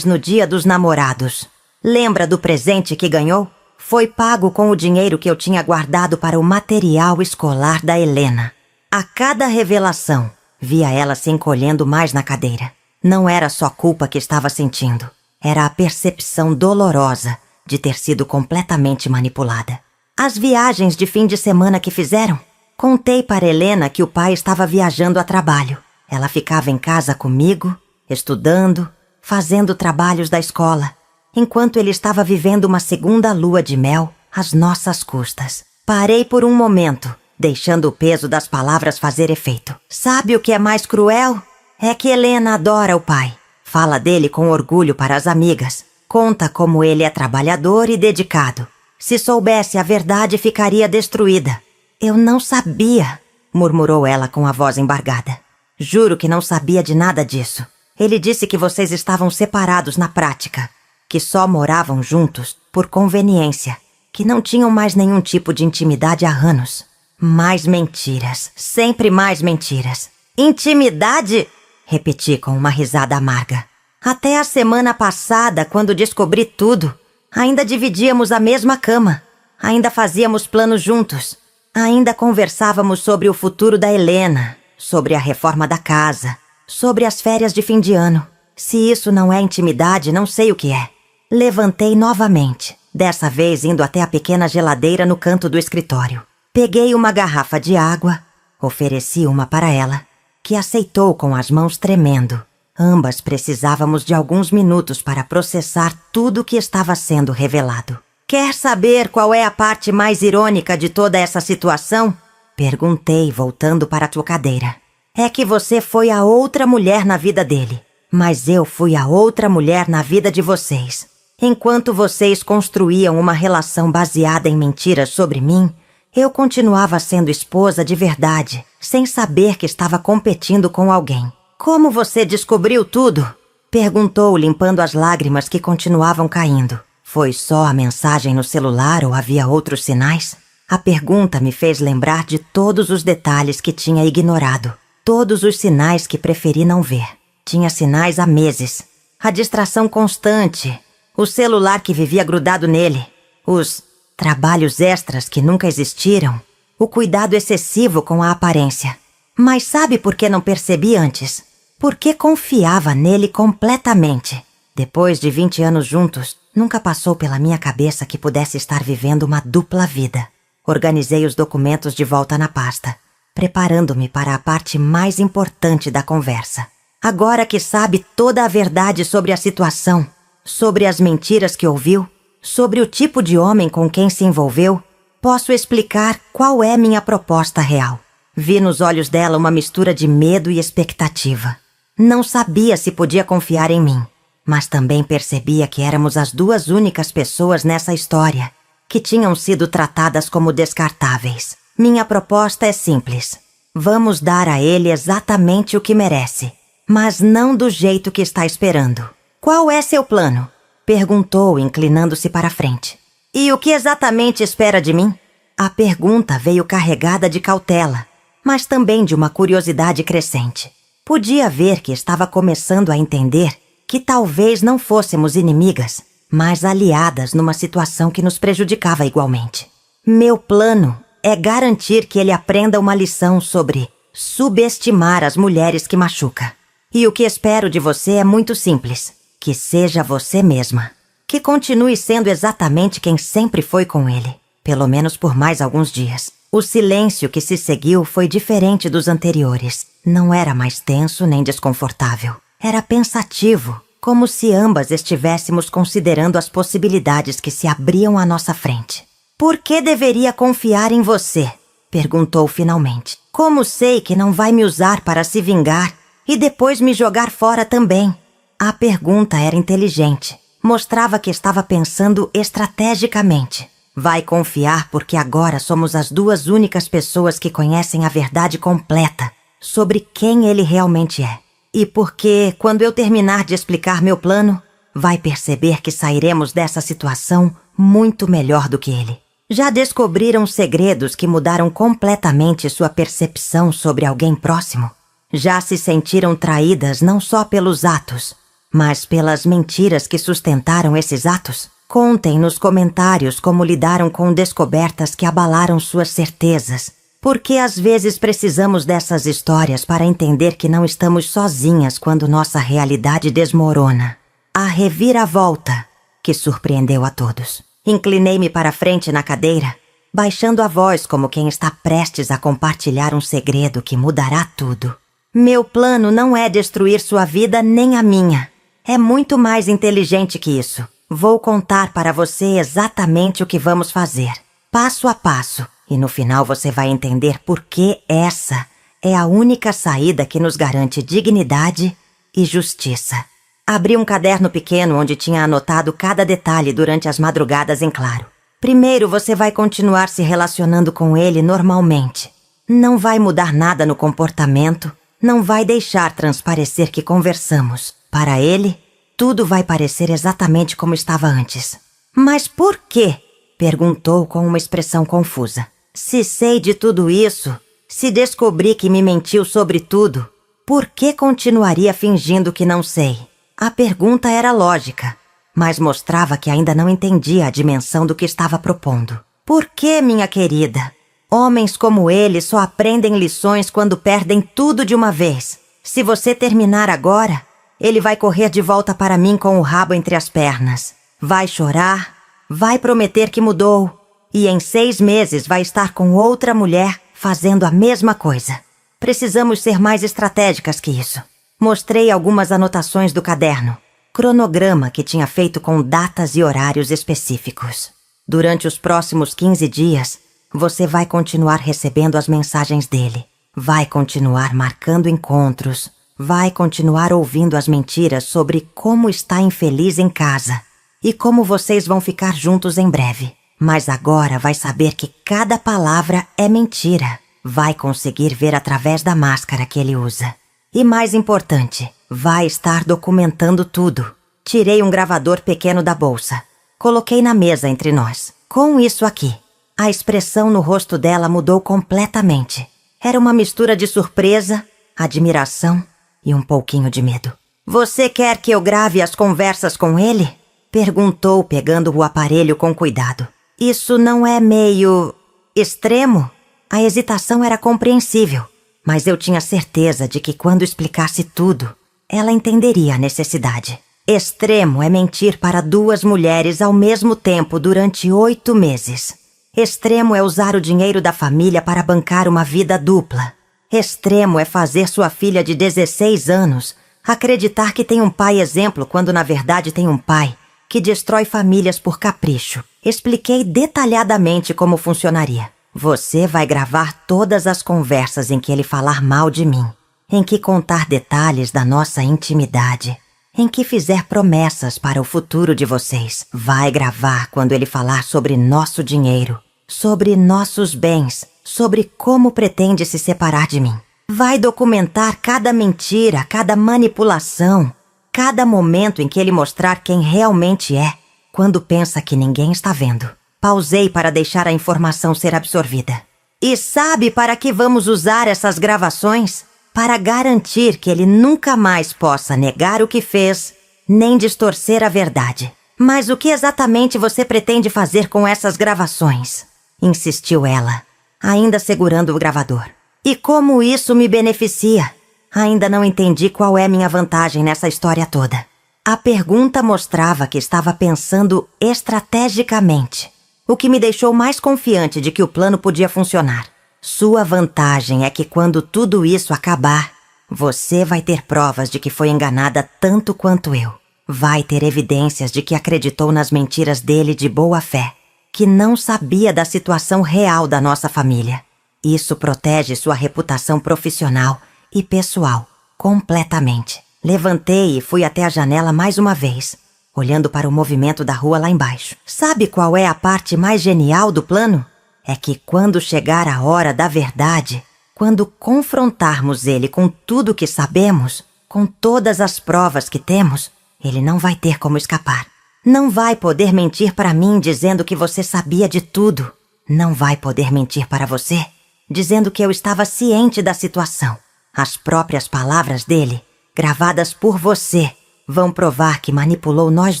no dia dos namorados. Lembra do presente que ganhou? Foi pago com o dinheiro que eu tinha guardado para o material escolar da Helena. A cada revelação, via ela se encolhendo mais na cadeira. Não era só culpa que estava sentindo. Era a percepção dolorosa de ter sido completamente manipulada. As viagens de fim de semana que fizeram? Contei para Helena que o pai estava viajando a trabalho. Ela ficava em casa comigo, estudando, fazendo trabalhos da escola, enquanto ele estava vivendo uma segunda lua de mel às nossas custas. Parei por um momento, deixando o peso das palavras fazer efeito. Sabe o que é mais cruel? É que Helena adora o pai. Fala dele com orgulho para as amigas. Conta como ele é trabalhador e dedicado. Se soubesse a verdade, ficaria destruída. Eu não sabia, murmurou ela com a voz embargada. Juro que não sabia de nada disso. Ele disse que vocês estavam separados na prática, que só moravam juntos por conveniência, que não tinham mais nenhum tipo de intimidade há anos. Mais mentiras, sempre mais mentiras. Intimidade? Repeti com uma risada amarga. Até a semana passada, quando descobri tudo, ainda dividíamos a mesma cama, ainda fazíamos planos juntos, ainda conversávamos sobre o futuro da Helena, sobre a reforma da casa, sobre as férias de fim de ano. Se isso não é intimidade, não sei o que é. Levantei novamente, dessa vez indo até a pequena geladeira no canto do escritório. Peguei uma garrafa de água, ofereci uma para ela, que aceitou com as mãos tremendo. Ambas precisávamos de alguns minutos para processar tudo o que estava sendo revelado. Quer saber qual é a parte mais irônica de toda essa situação? Perguntei, voltando para a tua cadeira. É que você foi a outra mulher na vida dele, mas eu fui a outra mulher na vida de vocês. Enquanto vocês construíam uma relação baseada em mentiras sobre mim, eu continuava sendo esposa de verdade, sem saber que estava competindo com alguém. Como você descobriu tudo? Perguntou, limpando as lágrimas que continuavam caindo. Foi só a mensagem no celular ou havia outros sinais? A pergunta me fez lembrar de todos os detalhes que tinha ignorado. Todos os sinais que preferi não ver. Tinha sinais há meses. A distração constante. O celular que vivia grudado nele. Os trabalhos extras que nunca existiram. O cuidado excessivo com a aparência. Mas sabe por que não percebi antes? Porque confiava nele completamente. Depois de 20 anos juntos, nunca passou pela minha cabeça que pudesse estar vivendo uma dupla vida. Organizei os documentos de volta na pasta, preparando-me para a parte mais importante da conversa. Agora que sabe toda a verdade sobre a situação, sobre as mentiras que ouviu, sobre o tipo de homem com quem se envolveu, posso explicar qual é minha proposta real. Vi nos olhos dela uma mistura de medo e expectativa. Não sabia se podia confiar em mim, mas também percebia que éramos as duas únicas pessoas nessa história que tinham sido tratadas como descartáveis. Minha proposta é simples. Vamos dar a ele exatamente o que merece, mas não do jeito que está esperando. Qual é seu plano? Perguntou, inclinando-se para a frente. E o que exatamente espera de mim? A pergunta veio carregada de cautela, mas também de uma curiosidade crescente. Podia ver que estava começando a entender que talvez não fôssemos inimigas, mas aliadas numa situação que nos prejudicava igualmente. Meu plano é garantir que ele aprenda uma lição sobre subestimar as mulheres que machuca. E o que espero de você é muito simples. Que seja você mesma. Que continue sendo exatamente quem sempre foi com ele. Pelo menos por mais alguns dias. O silêncio que se seguiu foi diferente dos anteriores. Não era mais tenso nem desconfortável. Era pensativo, como se ambas estivéssemos considerando as possibilidades que se abriam à nossa frente. Por que deveria confiar em você? Perguntou finalmente. Como sei que não vai me usar para se vingar e depois me jogar fora também? A pergunta era inteligente. Mostrava que estava pensando estrategicamente. Vai confiar porque agora somos as duas únicas pessoas que conhecem a verdade completa sobre quem ele realmente é. E porque, quando eu terminar de explicar meu plano, vai perceber que sairemos dessa situação muito melhor do que ele. Já descobriram segredos que mudaram completamente sua percepção sobre alguém próximo? Já se sentiram traídas não só pelos atos, mas pelas mentiras que sustentaram esses atos? Contem nos comentários como lidaram com descobertas que abalaram suas certezas, porque às vezes precisamos dessas histórias para entender que não estamos sozinhas quando nossa realidade desmorona. A reviravolta que surpreendeu a todos. Inclinei-me para a frente na cadeira, baixando a voz como quem está prestes a compartilhar um segredo que mudará tudo. Meu plano não é destruir sua vida nem a minha. É muito mais inteligente que isso. Vou contar para você exatamente o que vamos fazer, passo a passo, e no final você vai entender por que essa é a única saída que nos garante dignidade e justiça. Abri um caderno pequeno onde tinha anotado cada detalhe durante as madrugadas em claro. Primeiro, você vai continuar se relacionando com ele normalmente. Não vai mudar nada no comportamento, não vai deixar transparecer que conversamos. Para ele, tudo vai parecer exatamente como estava antes. Mas por quê? Perguntou com uma expressão confusa. Se sei de tudo isso, se descobri que me mentiu sobre tudo, por que continuaria fingindo que não sei? A pergunta era lógica, mas mostrava que ainda não entendia a dimensão do que estava propondo. Por que, minha querida? Homens como ele só aprendem lições quando perdem tudo de uma vez. Se você terminar agora, ele vai correr de volta para mim com o rabo entre as pernas. Vai chorar, vai prometer que mudou, e em 6 meses vai estar com outra mulher fazendo a mesma coisa. Precisamos ser mais estratégicas que isso. Mostrei algumas anotações do caderno, cronograma que tinha feito com datas e horários específicos. Durante os próximos 15 dias, você vai continuar recebendo as mensagens dele. Vai continuar marcando encontros. Vai continuar ouvindo as mentiras sobre como está infeliz em casa e como vocês vão ficar juntos em breve. Mas agora vai saber que cada palavra é mentira. Vai conseguir ver através da máscara que ele usa. E mais importante, vai estar documentando tudo. Tirei um gravador pequeno da bolsa. Coloquei na mesa entre nós. Com isso aqui. A expressão no rosto dela mudou completamente. Era uma mistura de surpresa, admiração e um pouquinho de medo. Você quer que eu grave as conversas com ele? Perguntou, pegando o aparelho com cuidado. Isso não é meio extremo? A hesitação era compreensível, mas eu tinha certeza de que quando explicasse tudo, ela entenderia a necessidade. Extremo é mentir para 2 mulheres ao mesmo tempo durante 8 meses. Extremo é usar o dinheiro da família para bancar uma vida dupla. Extremo é fazer sua filha de 16 anos acreditar que tem um pai exemplo quando na verdade tem um pai que destrói famílias por capricho. Expliquei detalhadamente como funcionaria. Você vai gravar todas as conversas em que ele falar mal de mim, em que contar detalhes da nossa intimidade, em que fizer promessas para o futuro de vocês. Vai gravar quando ele falar sobre nosso dinheiro, sobre nossos bens, sobre como pretende se separar de mim. Vai documentar cada mentira, cada manipulação, cada momento em que ele mostrar quem realmente é, quando pensa que ninguém está vendo. Pausei para deixar a informação ser absorvida. E sabe para que vamos usar essas gravações? Para garantir que ele nunca mais possa negar o que fez, nem distorcer a verdade. Mas o que exatamente você pretende fazer com essas gravações? Insistiu ela, ainda segurando o gravador. E como isso me beneficia? Ainda não entendi qual é minha vantagem nessa história toda. A pergunta mostrava que estava pensando estrategicamente, o que me deixou mais confiante de que o plano podia funcionar. Sua vantagem é que quando tudo isso acabar, você vai ter provas de que foi enganada tanto quanto eu. Vai ter evidências de que acreditou nas mentiras dele de boa fé, que não sabia da situação real da nossa família. Isso protege sua reputação profissional e pessoal, completamente. Levantei e fui até a janela mais uma vez, olhando para o movimento da rua lá embaixo. Sabe qual é a parte mais genial do plano? É que quando chegar a hora da verdade, quando confrontarmos ele com tudo o que sabemos, com todas as provas que temos, ele não vai ter como escapar. Não vai poder mentir para mim dizendo que você sabia de tudo. Não vai poder mentir para você dizendo que eu estava ciente da situação. As próprias palavras dele, gravadas por você, vão provar que manipulou nós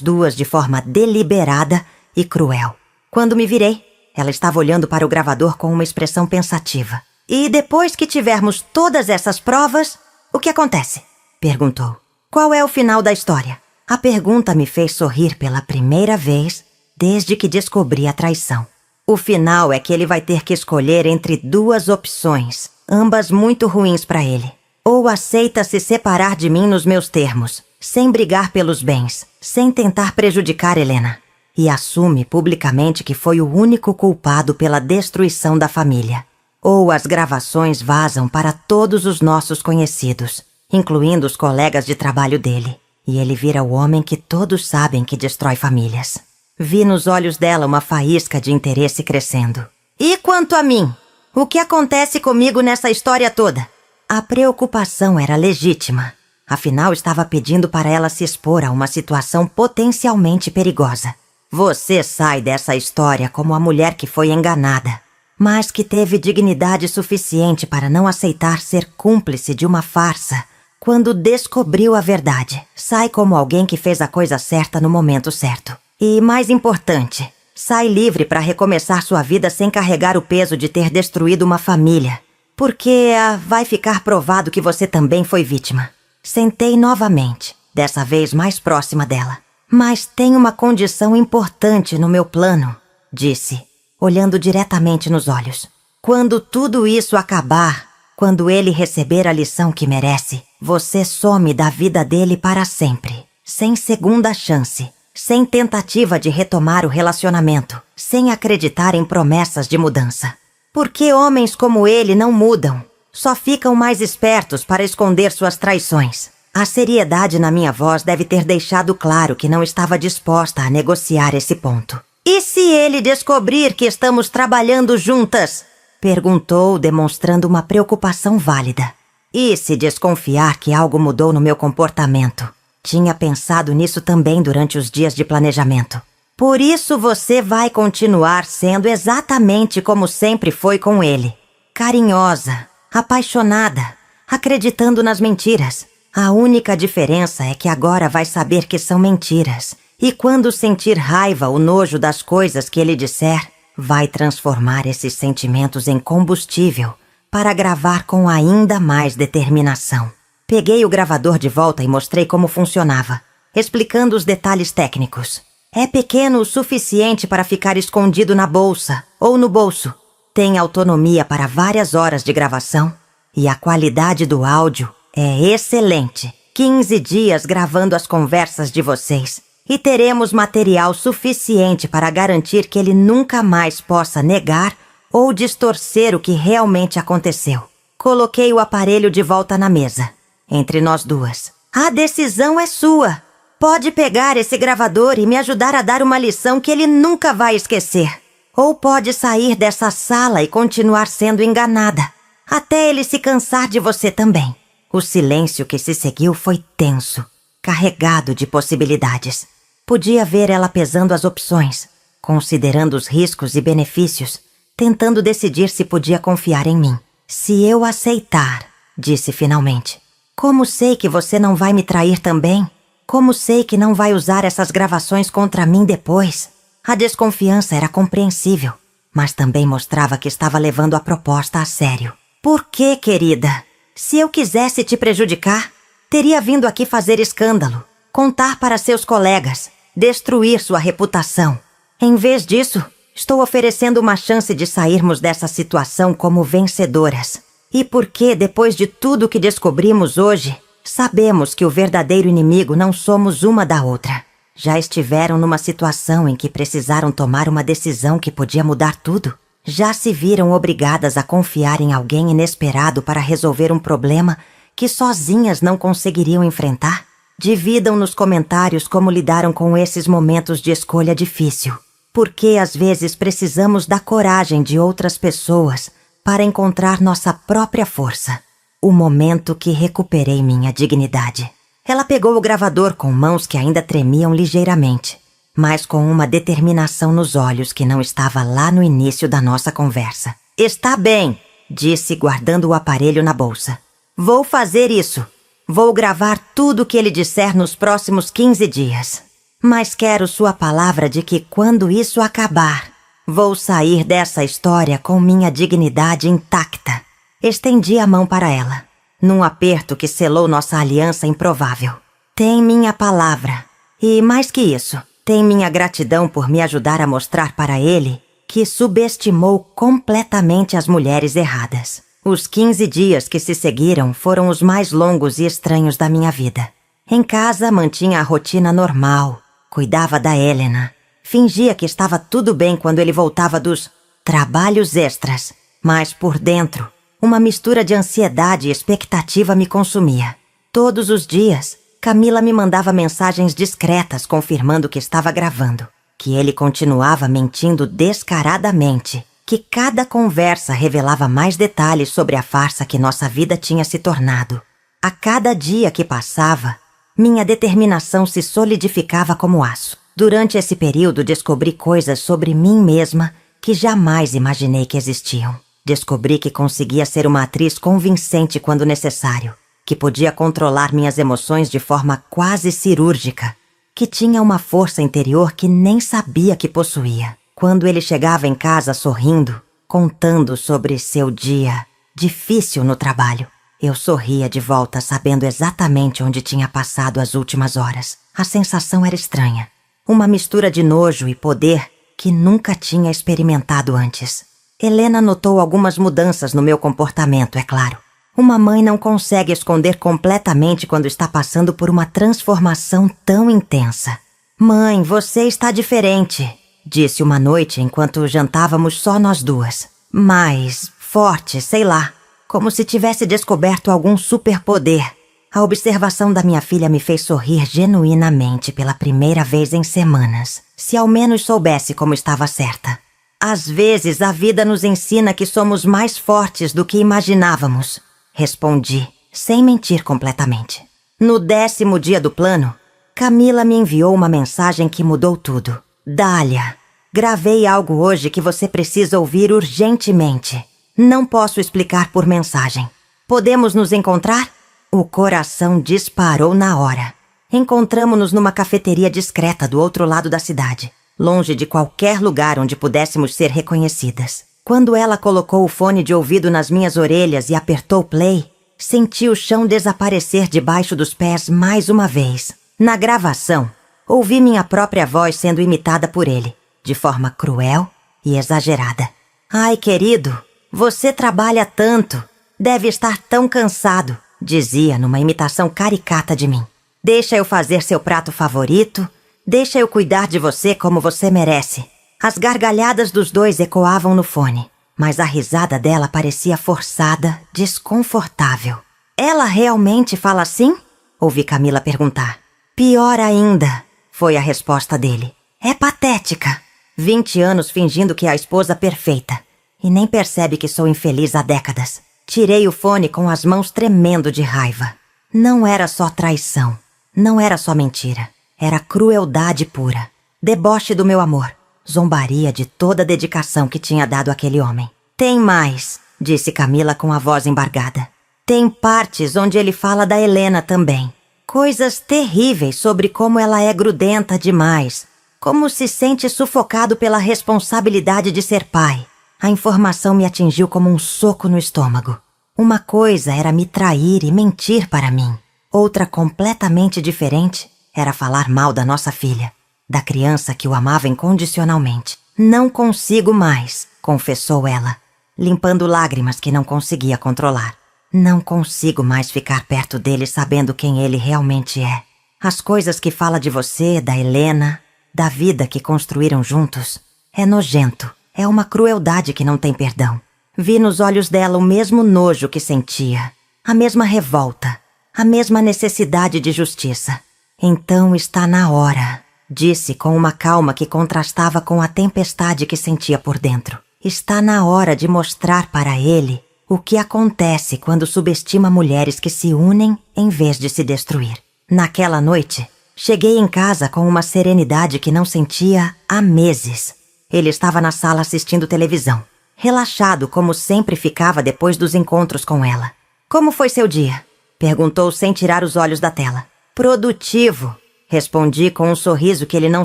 duas de forma deliberada e cruel. Quando me virei, ela estava olhando para o gravador com uma expressão pensativa. E depois que tivermos todas essas provas, o que acontece? Perguntou. Qual é o final da história? A pergunta me fez sorrir pela primeira vez desde que descobri a traição. O final é que ele vai ter que escolher entre duas opções, ambas muito ruins para ele. Ou aceita se separar de mim nos meus termos, sem brigar pelos bens, sem tentar prejudicar Helena. E assume publicamente que foi o único culpado pela destruição da família. Ou as gravações vazam para todos os nossos conhecidos, incluindo os colegas de trabalho dele. E ele vira o homem que todos sabem que destrói famílias. Vi nos olhos dela uma faísca de interesse crescendo. E quanto a mim? O que acontece comigo nessa história toda? A preocupação era legítima. Afinal, estava pedindo para ela se expor a uma situação potencialmente perigosa. Você sai dessa história como a mulher que foi enganada, mas que teve dignidade suficiente para não aceitar ser cúmplice de uma farsa quando descobriu a verdade. Sai como alguém que fez a coisa certa no momento certo. E, mais importante, sai livre para recomeçar sua vida sem carregar o peso de ter destruído uma família. Porque vai ficar provado que você também foi vítima. Sentei novamente, dessa vez mais próxima dela. Mas tem uma condição importante no meu plano, disse, olhando diretamente nos olhos. Quando tudo isso acabar, quando ele receber a lição que merece, você some da vida dele para sempre, sem segunda chance, sem tentativa de retomar o relacionamento, sem acreditar em promessas de mudança. Porque homens como ele não mudam, só ficam mais espertos para esconder suas traições. A seriedade na minha voz deve ter deixado claro que não estava disposta a negociar esse ponto. E se ele descobrir que estamos trabalhando juntas? Perguntou, demonstrando uma preocupação válida. E se desconfiar que algo mudou no meu comportamento? Tinha pensado nisso também durante os dias de planejamento. Por isso você vai continuar sendo exatamente como sempre foi com ele. Carinhosa, apaixonada, acreditando nas mentiras. A única diferença é que agora vai saber que são mentiras. E quando sentir raiva ou nojo das coisas que ele disser, vai transformar esses sentimentos em combustível para gravar com ainda mais determinação. Peguei o gravador de volta e mostrei como funcionava, explicando os detalhes técnicos. É pequeno o suficiente para ficar escondido na bolsa ou no bolso. Tem autonomia para várias horas de gravação e a qualidade do áudio é excelente. 15 dias gravando as conversas de vocês e teremos material suficiente para garantir que ele nunca mais possa negar ou distorcer o que realmente aconteceu. Coloquei o aparelho de volta na mesa, entre nós duas. A decisão é sua. Pode pegar esse gravador e me ajudar a dar uma lição que ele nunca vai esquecer. Ou pode sair dessa sala e continuar sendo enganada, até ele se cansar de você também. O silêncio que se seguiu foi tenso, carregado de possibilidades. Podia ver ela pesando as opções, considerando os riscos e benefícios, tentando decidir se podia confiar em mim. Se eu aceitar, disse finalmente. Como sei que você não vai me trair também? Como sei que não vai usar essas gravações contra mim depois? A desconfiança era compreensível, mas também mostrava que estava levando a proposta a sério. Por quê, querida? Se eu quisesse te prejudicar, teria vindo aqui fazer escândalo, contar para seus colegas, destruir sua reputação. Em vez disso, estou oferecendo uma chance de sairmos dessa situação como vencedoras. E porque, depois de tudo que descobrimos hoje, sabemos que o verdadeiro inimigo não somos uma da outra. Já estiveram numa situação em que precisaram tomar uma decisão que podia mudar tudo? Já se viram obrigadas a confiar em alguém inesperado para resolver um problema que sozinhas não conseguiriam enfrentar? Dividam nos comentários como lidaram com esses momentos de escolha difícil. Porque às vezes precisamos da coragem de outras pessoas para encontrar nossa própria força. O momento que recuperei minha dignidade. Ela pegou o gravador com mãos que ainda tremiam ligeiramente, mas com uma determinação nos olhos que não estava lá no início da nossa conversa. Está bem, disse guardando o aparelho na bolsa. Vou fazer isso. Vou gravar tudo o que ele disser nos próximos 15 dias. Mas quero sua palavra de que quando isso acabar, vou sair dessa história com minha dignidade intacta. Estendi a mão para ela, num aperto que selou nossa aliança improvável. Tem minha palavra. E mais que isso, tem minha gratidão por me ajudar a mostrar para ele que subestimou completamente as mulheres erradas. Os 15 dias que se seguiram foram os mais longos e estranhos da minha vida. Em casa, mantinha a rotina normal, cuidava da Helena, fingia que estava tudo bem quando ele voltava dos trabalhos extras, mas por dentro, uma mistura de ansiedade e expectativa me consumia. Todos os dias, Camila me mandava mensagens discretas confirmando que estava gravando, que ele continuava mentindo descaradamente, que cada conversa revelava mais detalhes sobre a farsa que nossa vida tinha se tornado. A cada dia que passava, minha determinação se solidificava como aço. Durante esse período descobri coisas sobre mim mesma que jamais imaginei que existiam. Descobri que conseguia ser uma atriz convincente quando necessário, que podia controlar minhas emoções de forma quase cirúrgica, que tinha uma força interior que nem sabia que possuía. Quando ele chegava em casa sorrindo, contando sobre seu dia difícil no trabalho, eu sorria de volta sabendo exatamente onde tinha passado as últimas horas. A sensação era estranha, uma mistura de nojo e poder que nunca tinha experimentado antes. Helena notou algumas mudanças no meu comportamento, é claro. Uma mãe não consegue esconder completamente quando está passando por uma transformação tão intensa. Mãe, você está diferente, disse uma noite enquanto jantávamos só nós duas. Mais forte, sei lá, como se tivesse descoberto algum superpoder. A observação da minha filha me fez sorrir genuinamente pela primeira vez em semanas. Se ao menos soubesse como estava certa. Às vezes a vida nos ensina que somos mais fortes do que imaginávamos, respondi, sem mentir completamente. No 10º dia do plano, Camila me enviou uma mensagem que mudou tudo. Dália, gravei algo hoje que você precisa ouvir urgentemente. Não posso explicar por mensagem. Podemos nos encontrar? O coração disparou na hora. Encontramo-nos numa cafeteria discreta do outro lado da cidade, longe de qualquer lugar onde pudéssemos ser reconhecidas. Quando ela colocou o fone de ouvido nas minhas orelhas e apertou play, senti o chão desaparecer debaixo dos pés mais uma vez. Na gravação, ouvi minha própria voz sendo imitada por ele, de forma cruel e exagerada. Ai, querido, você trabalha tanto, deve estar tão cansado, dizia numa imitação caricata de mim. Deixa eu fazer seu prato favorito, deixa eu cuidar de você como você merece. As gargalhadas dos dois ecoavam no fone, mas a risada dela parecia forçada, desconfortável. Ela realmente fala assim? Ouvi Camila perguntar. Pior ainda, foi a resposta dele. É patética. 20 anos fingindo que é a esposa perfeita. E nem percebe que sou infeliz há décadas. Tirei o fone com as mãos tremendo de raiva. Não era só traição. Não era só mentira. Era crueldade pura. Deboche do meu amor. Zombaria de toda a dedicação que tinha dado àquele homem. Tem mais, disse Camila com a voz embargada. Tem partes onde ele fala da Helena também. Coisas terríveis sobre como ela é grudenta demais, como se sente sufocado pela responsabilidade de ser pai. A informação me atingiu como um soco no estômago. Uma coisa era me trair e mentir para mim. Outra completamente diferente era falar mal da nossa filha, da criança que o amava incondicionalmente. Não consigo mais, confessou ela, limpando lágrimas que não conseguia controlar. Não consigo mais ficar perto dele sabendo quem ele realmente é. As coisas que fala de você, da Helena, da vida que construíram juntos, é nojento. É uma crueldade que não tem perdão. Vi nos olhos dela o mesmo nojo que sentia, a mesma revolta, a mesma necessidade de justiça. Então está na hora, disse com uma calma que contrastava com a tempestade que sentia por dentro. Está na hora de mostrar para ele o que acontece quando subestima mulheres que se unem em vez de se destruir. Naquela noite, cheguei em casa com uma serenidade que não sentia há meses. Ele estava na sala assistindo televisão, relaxado como sempre ficava depois dos encontros com ela. Como foi seu dia? Perguntou sem tirar os olhos da tela. Produtivo, respondi com um sorriso que ele não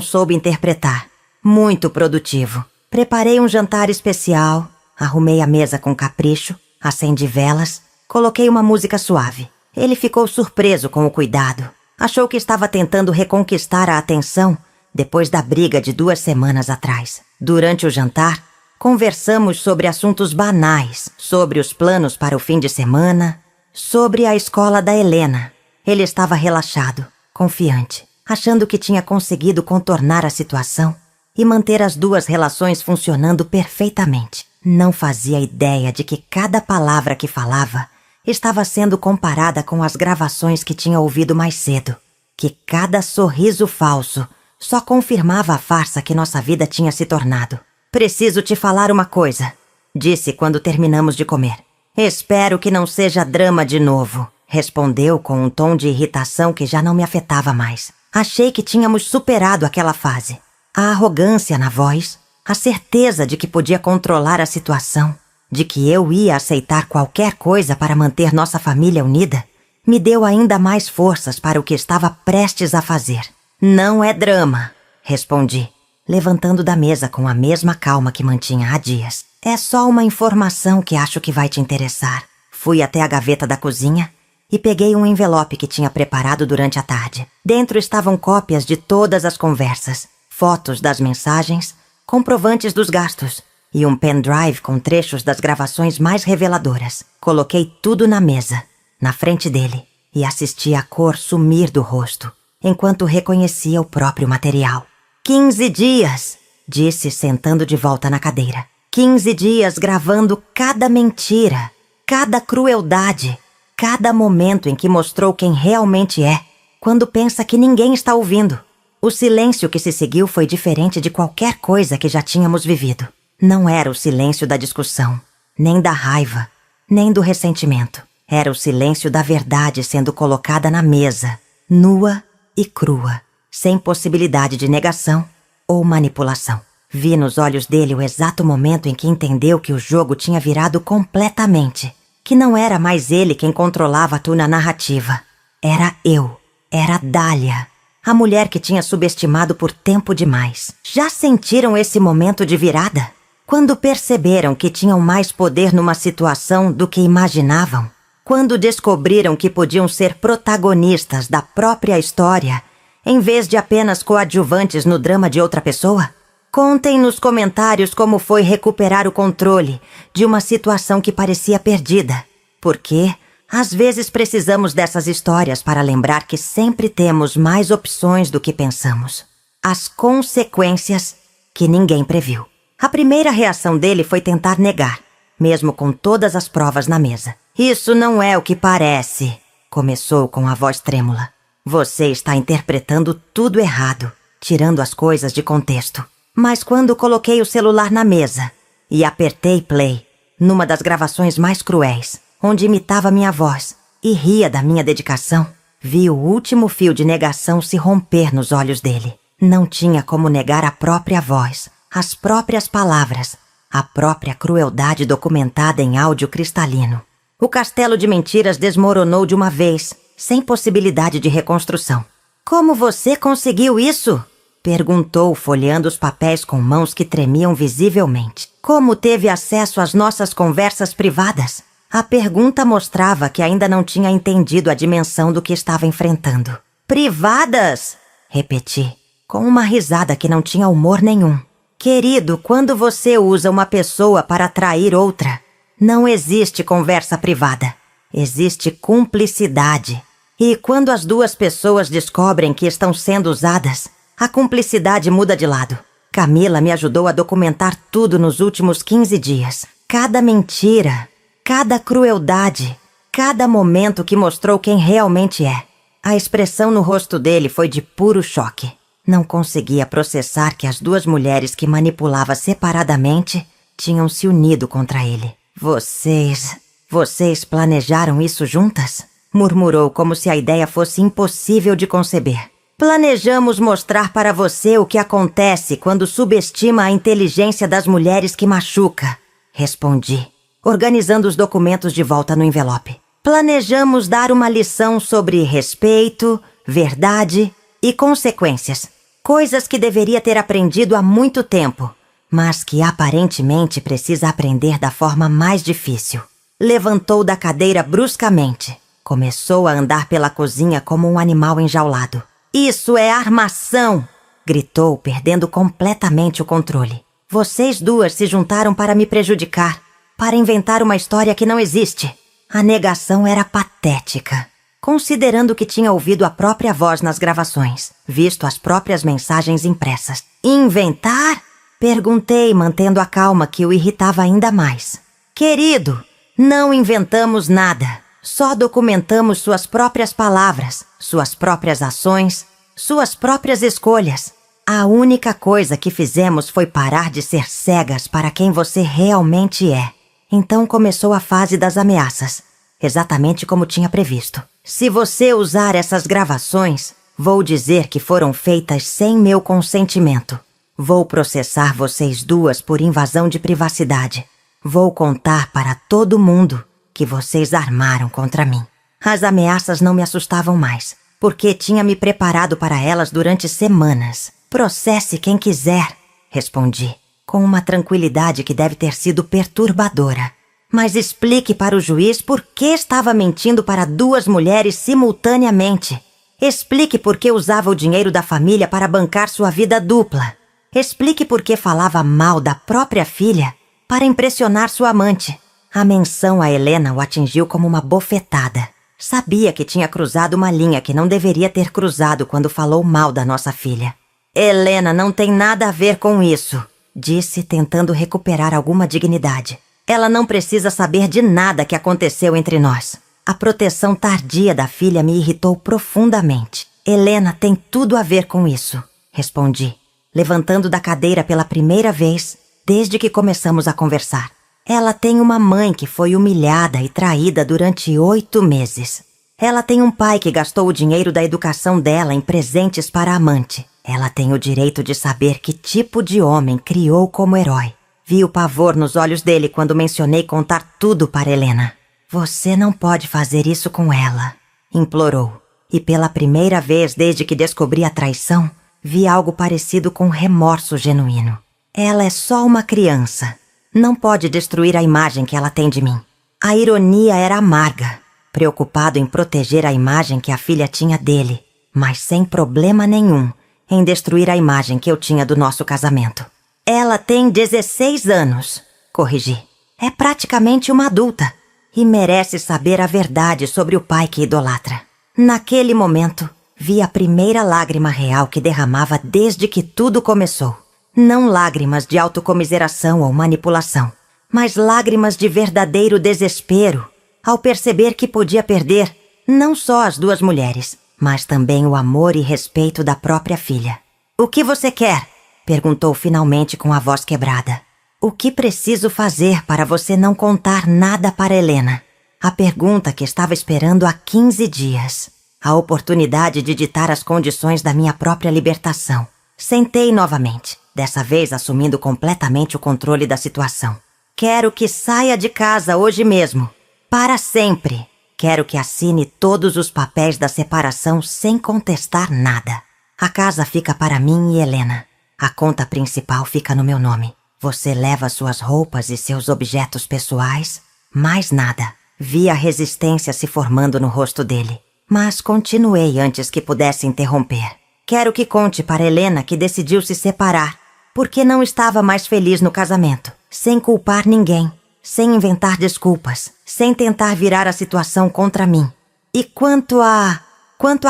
soube interpretar. Muito produtivo. Preparei um jantar especial, arrumei a mesa com capricho, acendi velas, coloquei uma música suave. Ele ficou surpreso com o cuidado. Achou que estava tentando reconquistar a atenção depois da briga de 2 semanas atrás. Durante o jantar, conversamos sobre assuntos banais, sobre os planos para o fim de semana, sobre a escola da Helena. Ele estava relaxado, confiante, achando que tinha conseguido contornar a situação e manter as 2 relações funcionando perfeitamente. Não fazia ideia de que cada palavra que falava estava sendo comparada com as gravações que tinha ouvido mais cedo, que cada sorriso falso só confirmava a farsa que nossa vida tinha se tornado. Preciso te falar uma coisa, disse quando terminamos de comer. Espero que não seja drama de novo, respondeu com um tom de irritação que já não me afetava mais. Achei que tínhamos superado aquela fase. A arrogância na voz, a certeza de que podia controlar a situação, de que eu ia aceitar qualquer coisa para manter nossa família unida, me deu ainda mais forças para o que estava prestes a fazer. Não é drama, respondi, levantando da mesa com a mesma calma que mantinha há dias. É só uma informação que acho que vai te interessar. Fui até a gaveta da cozinha e peguei um envelope que tinha preparado durante a tarde. Dentro estavam cópias de todas as conversas, fotos das mensagens, comprovantes dos gastos e um pendrive com trechos das gravações mais reveladoras. Coloquei tudo na mesa, na frente dele, e assisti a cor sumir do rosto, enquanto reconhecia o próprio material. 15 dias, disse sentando de volta na cadeira. 15 dias gravando cada mentira, cada crueldade, cada momento em que mostrou quem realmente é, quando pensa que ninguém está ouvindo. O silêncio que se seguiu foi diferente de qualquer coisa que já tínhamos vivido. Não era o silêncio da discussão, nem da raiva, nem do ressentimento. Era o silêncio da verdade sendo colocada na mesa, nua e crua, sem possibilidade de negação ou manipulação. Vi nos olhos dele o exato momento em que entendeu que o jogo tinha virado completamente, que não era mais ele quem controlava tudo na narrativa. Era eu, era Dália, a mulher que tinha subestimado por tempo demais. Já sentiram esse momento de virada? Quando perceberam que tinham mais poder numa situação do que imaginavam? Quando descobriram que podiam ser protagonistas da própria história, em vez de apenas coadjuvantes no drama de outra pessoa? Contem nos comentários como foi recuperar o controle de uma situação que parecia perdida. Porque, às vezes, precisamos dessas histórias para lembrar que sempre temos mais opções do que pensamos. As consequências que ninguém previu. A primeira reação dele foi tentar negar, mesmo com todas as provas na mesa. Isso não é o que parece, começou com a voz trêmula. Você está interpretando tudo errado, tirando as coisas de contexto. Mas quando coloquei o celular na mesa e apertei play, numa das gravações mais cruéis, onde imitava minha voz e ria da minha dedicação, vi o último fio de negação se romper nos olhos dele. Não tinha como negar a própria voz, as próprias palavras, a própria crueldade documentada em áudio cristalino. O castelo de mentiras desmoronou de uma vez, sem possibilidade de reconstrução. Como você conseguiu isso? Perguntou, folheando os papéis com mãos que tremiam visivelmente. Como teve acesso às nossas conversas privadas? A pergunta mostrava que ainda não tinha entendido a dimensão do que estava enfrentando. Privadas? Repeti, com uma risada que não tinha humor nenhum. Querido, quando você usa uma pessoa para atrair outra, não existe conversa privada. Existe cumplicidade. E quando as duas pessoas descobrem que estão sendo usadas, a cumplicidade muda de lado. Camila me ajudou a documentar tudo nos últimos 15 dias. Cada mentira, cada crueldade, cada momento que mostrou quem realmente é. A expressão no rosto dele foi de puro choque. Não conseguia processar que as duas mulheres que manipulava separadamente tinham se unido contra ele. Vocês planejaram isso juntas? Murmurou como se a ideia fosse impossível de conceber. Planejamos mostrar para você o que acontece quando subestima a inteligência das mulheres que machuca, respondi, organizando os documentos de volta no envelope. Planejamos dar uma lição sobre respeito, verdade e consequências. Coisas que deveria ter aprendido há muito tempo, mas que aparentemente precisa aprender da forma mais difícil. Levantou da cadeira bruscamente. Começou a andar pela cozinha como um animal enjaulado. Isso é armação! Gritou, perdendo completamente o controle. Vocês duas se juntaram para me prejudicar, para inventar uma história que não existe. A negação era patética, considerando que tinha ouvido a própria voz nas gravações, visto as próprias mensagens impressas. Inventar? Perguntei, mantendo a calma que o irritava ainda mais. Querido, não inventamos nada. Só documentamos suas próprias palavras, suas próprias ações, suas próprias escolhas. A única coisa que fizemos foi parar de ser cegas para quem você realmente é. Então começou a fase das ameaças, exatamente como tinha previsto. Se você usar essas gravações, vou dizer que foram feitas sem meu consentimento. Vou processar vocês duas por invasão de privacidade. Vou contar para todo mundo que vocês armaram contra mim. As ameaças não me assustavam mais, porque tinha me preparado para elas durante semanas. Processe quem quiser, respondi, com uma tranquilidade que deve ter sido perturbadora. Mas explique para o juiz por que estava mentindo para duas mulheres simultaneamente. Explique por que usava o dinheiro da família para bancar sua vida dupla. Explique por que falava mal da própria filha para impressionar sua amante. A menção a Helena o atingiu como uma bofetada. Sabia que tinha cruzado uma linha que não deveria ter cruzado quando falou mal da nossa filha. Helena não tem nada a ver com isso, disse, tentando recuperar alguma dignidade. Ela não precisa saber de nada que aconteceu entre nós. A proteção tardia da filha me irritou profundamente. Helena tem tudo a ver com isso, respondi, levantando da cadeira pela primeira vez desde que começamos a conversar. Ela tem uma mãe que foi humilhada e traída durante 8 meses. Ela tem um pai que gastou o dinheiro da educação dela em presentes para a amante. Ela tem o direito de saber que tipo de homem criou como herói. Vi o pavor nos olhos dele quando mencionei contar tudo para Helena. Você não pode fazer isso com ela, implorou. E pela primeira vez desde que descobri a traição, vi algo parecido com remorso genuíno. Ela é só uma criança. Não pode destruir a imagem que ela tem de mim. A ironia era amarga, preocupado em proteger a imagem que a filha tinha dele, mas sem problema nenhum em destruir a imagem que eu tinha do nosso casamento. Ela tem 16 anos, corrigi. É praticamente uma adulta e merece saber a verdade sobre o pai que idolatra. Naquele momento, vi a primeira lágrima real que derramava desde que tudo começou. Não lágrimas de autocomiseração ou manipulação, mas lágrimas de verdadeiro desespero, ao perceber que podia perder não só as duas mulheres, mas também o amor e respeito da própria filha. O que você quer? Perguntou finalmente com a voz quebrada. O que preciso fazer para você não contar nada para Helena? A pergunta que estava esperando há 15 dias. A oportunidade de ditar as condições da minha própria libertação. Sentei novamente, dessa vez assumindo completamente o controle da situação. Quero que saia de casa hoje mesmo. Para sempre. Quero que assine todos os papéis da separação sem contestar nada. A casa fica para mim e Helena. A conta principal fica no meu nome. Você leva suas roupas e seus objetos pessoais? Mais nada. Vi a resistência se formando no rosto dele. Mas continuei antes que pudesse interromper. Quero que conte para Helena que decidiu se separar, porque não estava mais feliz no casamento, sem culpar ninguém, sem inventar desculpas, sem tentar virar a situação contra mim. E quanto a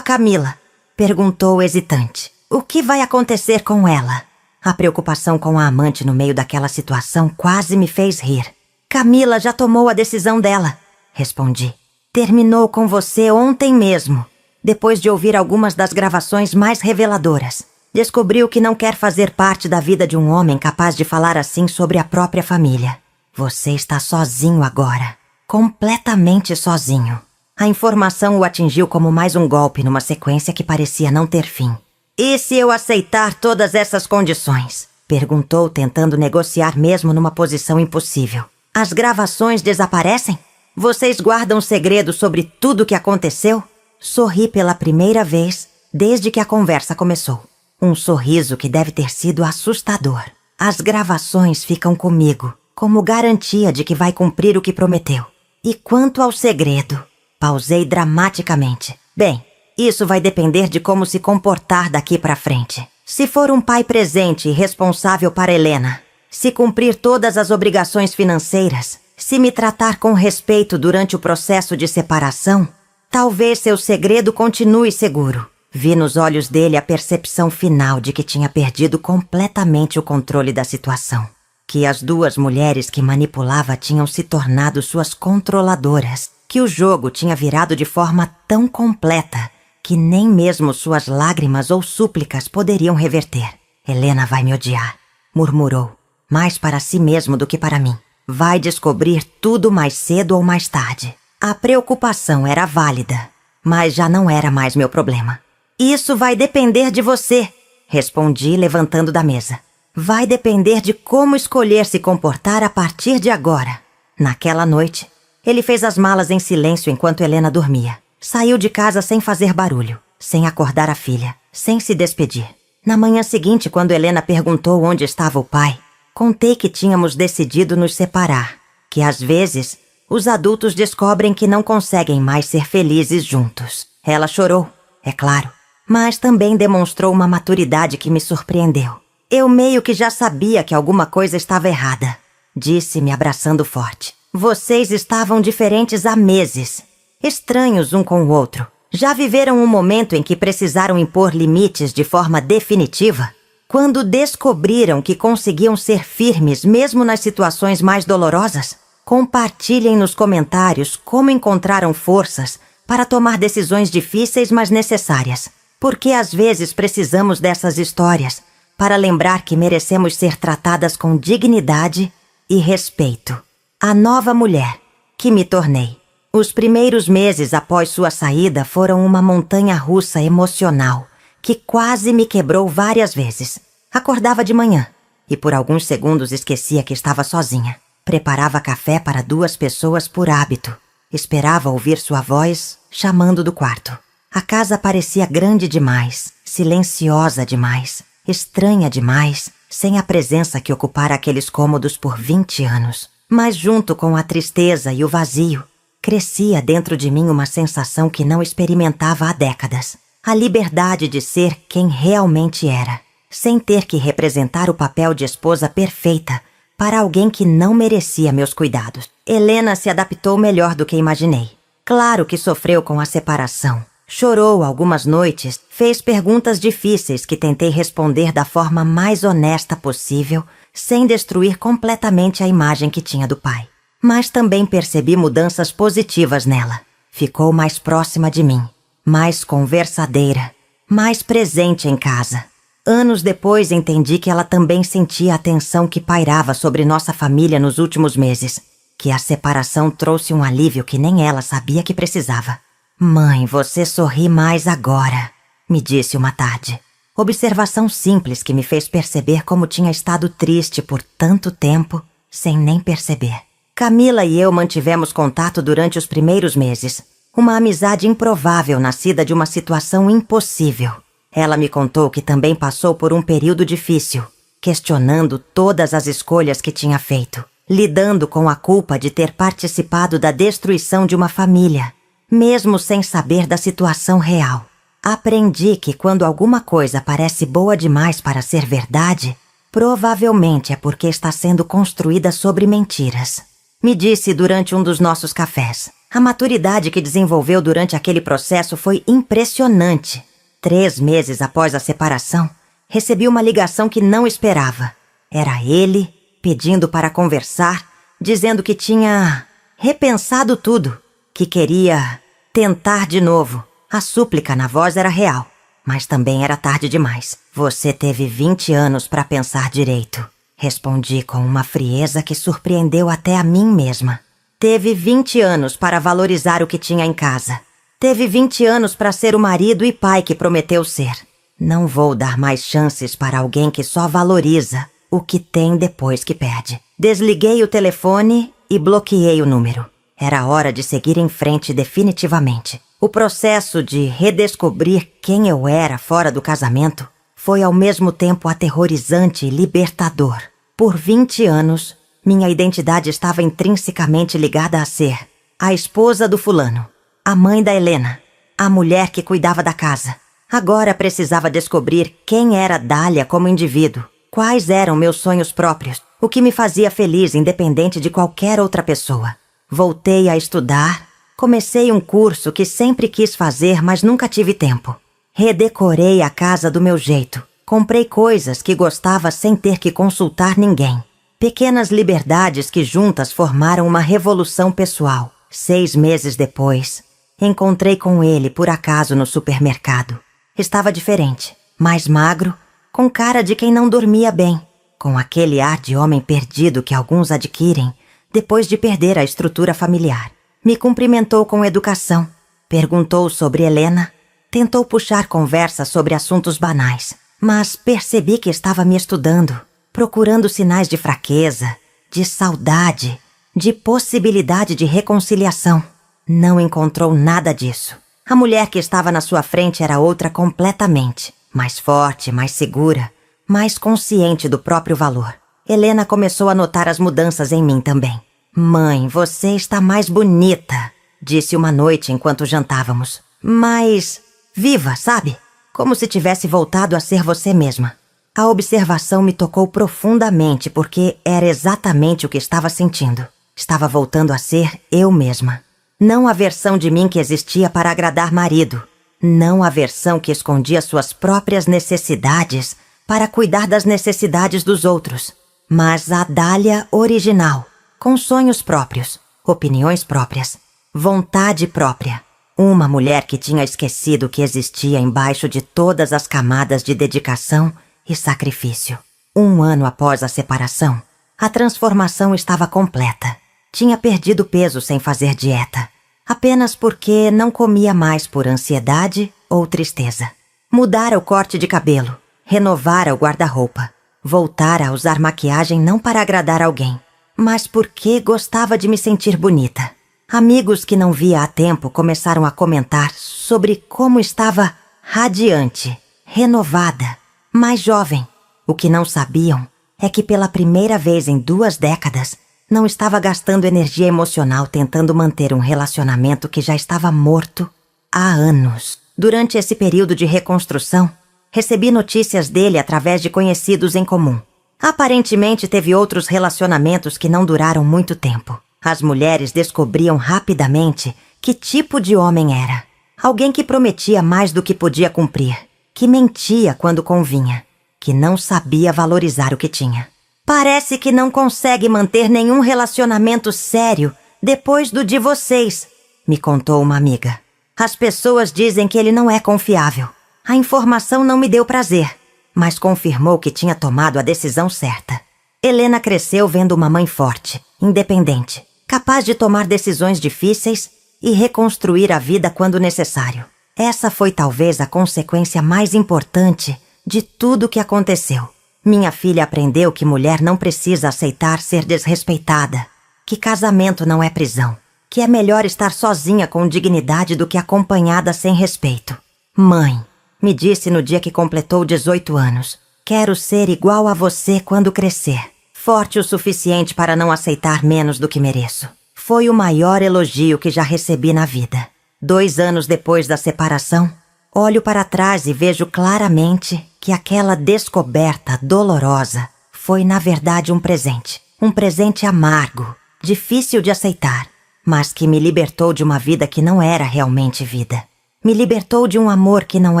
Camila? Perguntou hesitante. O que vai acontecer com ela? A preocupação com a amante no meio daquela situação quase me fez rir. Camila já tomou a decisão dela, respondi. Terminou com você ontem mesmo, depois de ouvir algumas das gravações mais reveladoras. Descobriu que não quer fazer parte da vida de um homem capaz de falar assim sobre a própria família. Você está sozinho agora. Completamente sozinho. A informação o atingiu como mais um golpe numa sequência que parecia não ter fim. E se eu aceitar todas essas condições? Perguntou, tentando negociar mesmo numa posição impossível. As gravações desaparecem? Vocês guardam segredo sobre tudo o que aconteceu? Sorri pela primeira vez desde que a conversa começou. Um sorriso que deve ter sido assustador. As gravações ficam comigo, como garantia de que vai cumprir o que prometeu. E quanto ao segredo? Pausei dramaticamente. Bem, isso vai depender de como se comportar daqui pra frente. Se for um pai presente e responsável para Helena, se cumprir todas as obrigações financeiras, se me tratar com respeito durante o processo de separação, talvez seu segredo continue seguro. Vi nos olhos dele a percepção final de que tinha perdido completamente o controle da situação. Que as duas mulheres que manipulava tinham se tornado suas controladoras. Que o jogo tinha virado de forma tão completa que nem mesmo suas lágrimas ou súplicas poderiam reverter. Helena vai me odiar, murmurou, mais para si mesmo do que para mim. Vai descobrir tudo mais cedo ou mais tarde. A preocupação era válida, mas já não era mais meu problema. Isso vai depender de você, respondi levantando da mesa. Vai depender de como escolher se comportar a partir de agora. Naquela noite, ele fez as malas em silêncio enquanto Helena dormia. Saiu de casa sem fazer barulho, sem acordar a filha, sem se despedir. Na manhã seguinte, quando Helena perguntou onde estava o pai, contei que tínhamos decidido nos separar, que às vezes os adultos descobrem que não conseguem mais ser felizes juntos. Ela chorou, é claro, mas também demonstrou uma maturidade que me surpreendeu. Eu meio que já sabia que alguma coisa estava errada, disse me abraçando forte. Vocês estavam diferentes há meses, estranhos um com o outro. Já viveram um momento em que precisaram impor limites de forma definitiva? Quando descobriram que conseguiam ser firmes mesmo nas situações mais dolorosas? Compartilhem nos comentários como encontraram forças para tomar decisões difíceis, mas necessárias. Porque às vezes precisamos dessas histórias para lembrar que merecemos ser tratadas com dignidade e respeito. A nova mulher que me tornei. Os primeiros meses após sua saída foram uma montanha-russa emocional que quase me quebrou várias vezes. Acordava de manhã e por alguns segundos esquecia que estava sozinha. Preparava café para 2 pessoas por hábito. Esperava ouvir sua voz chamando do quarto. A casa parecia grande demais, silenciosa demais, estranha demais, sem a presença que ocupara aqueles cômodos por 20 anos. Mas junto com a tristeza e o vazio, crescia dentro de mim uma sensação que não experimentava há décadas. A liberdade de ser quem realmente era, sem ter que representar o papel de esposa perfeita para alguém que não merecia meus cuidados. Helena se adaptou melhor do que imaginei. Claro que sofreu com a separação. Chorou algumas noites, fez perguntas difíceis que tentei responder da forma mais honesta possível, sem destruir completamente a imagem que tinha do pai. Mas também percebi mudanças positivas nela. Ficou mais próxima de mim, mais conversadeira, mais presente em casa. Anos depois entendi que ela também sentia a tensão que pairava sobre nossa família nos últimos meses, que a separação trouxe um alívio que nem ela sabia que precisava. Mãe, você sorri mais agora, me disse uma tarde. Observação simples que me fez perceber como tinha estado triste por tanto tempo, sem nem perceber. Camila e eu mantivemos contato durante os primeiros meses. Uma amizade improvável nascida de uma situação impossível. Ela me contou que também passou por um período difícil, questionando todas as escolhas que tinha feito, lidando com a culpa de ter participado da destruição de uma família, mesmo sem saber da situação real. Aprendi que quando alguma coisa parece boa demais para ser verdade, provavelmente é porque está sendo construída sobre mentiras. Me disse durante um dos nossos cafés. A maturidade que desenvolveu durante aquele processo foi impressionante. 3 meses após a separação, recebi uma ligação que não esperava. Era ele, pedindo para conversar, dizendo que tinha repensado tudo, que queria tentar de novo. A súplica na voz era real, mas também era tarde demais. Você teve 20 anos para pensar direito. Respondi com uma frieza que surpreendeu até a mim mesma. Teve 20 anos para valorizar o que tinha em casa. Teve 20 anos para ser o marido e pai que prometeu ser. Não vou dar mais chances para alguém que só valoriza o que tem depois que perde. Desliguei o telefone e bloqueei o número. Era hora de seguir em frente definitivamente. O processo de redescobrir quem eu era fora do casamento foi ao mesmo tempo aterrorizante e libertador. Por 20 anos, minha identidade estava intrinsecamente ligada a ser a esposa do fulano, a mãe da Helena, a mulher que cuidava da casa. Agora precisava descobrir quem era Dália como indivíduo, quais eram meus sonhos próprios, o que me fazia feliz independente de qualquer outra pessoa. Voltei a estudar, comecei um curso que sempre quis fazer, mas nunca tive tempo. Redecorei a casa do meu jeito, comprei coisas que gostava sem ter que consultar ninguém. Pequenas liberdades que juntas formaram uma revolução pessoal. 6 meses depois, encontrei com ele por acaso no supermercado. Estava diferente, mais magro, com cara de quem não dormia bem, com aquele ar de homem perdido que alguns adquirem depois de perder a estrutura familiar. Me cumprimentou com educação, perguntou sobre Helena, tentou puxar conversa sobre assuntos banais, mas percebi que estava me estudando, procurando sinais de fraqueza, de saudade, de possibilidade de reconciliação. Não encontrou nada disso. A mulher que estava na sua frente era outra completamente, mais forte, mais segura, mais consciente do próprio valor. Helena começou a notar as mudanças em mim também. Mãe, você está mais bonita, disse uma noite enquanto jantávamos. Mais viva, sabe? Como se tivesse voltado a ser você mesma. A observação me tocou profundamente porque era exatamente o que estava sentindo. Estava voltando a ser eu mesma. Não a versão de mim que existia para agradar marido. Não a versão que escondia suas próprias necessidades para cuidar das necessidades dos outros. Mas a Dália original, com sonhos próprios, opiniões próprias, vontade própria. Uma mulher que tinha esquecido que existia embaixo de todas as camadas de dedicação e sacrifício. 1 ano após a separação, a transformação estava completa. Tinha perdido peso sem fazer dieta, apenas porque não comia mais por ansiedade ou tristeza. Mudara o corte de cabelo, renovara o guarda-roupa, voltara a usar maquiagem não para agradar alguém, mas porque gostava de me sentir bonita. Amigos que não via há tempo começaram a comentar sobre como estava radiante, renovada, mais jovem. O que não sabiam é que pela primeira vez em 2 décadas, não estava gastando energia emocional tentando manter um relacionamento que já estava morto há anos. Durante esse período de reconstrução, recebi notícias dele através de conhecidos em comum. Aparentemente teve outros relacionamentos que não duraram muito tempo. As mulheres descobriam rapidamente que tipo de homem era. Alguém que prometia mais do que podia cumprir, que mentia quando convinha, que não sabia valorizar o que tinha. Parece que não consegue manter nenhum relacionamento sério depois do de vocês, me contou uma amiga. As pessoas dizem que ele não é confiável. A informação não me deu prazer, mas confirmou que tinha tomado a decisão certa. Helena cresceu vendo uma mãe forte, independente, capaz de tomar decisões difíceis e reconstruir a vida quando necessário. Essa foi talvez a consequência mais importante de tudo o que aconteceu. Minha filha aprendeu que mulher não precisa aceitar ser desrespeitada, que casamento não é prisão, que é melhor estar sozinha com dignidade do que acompanhada sem respeito. Mãe, me disse no dia que completou 18 anos, quero ser igual a você quando crescer, forte o suficiente para não aceitar menos do que mereço. Foi o maior elogio que já recebi na vida. 2 anos depois da separação, olho para trás e vejo claramente que aquela descoberta dolorosa foi, na verdade, um presente amargo, difícil de aceitar, mas que me libertou de uma vida que não era realmente vida. Me libertou de um amor que não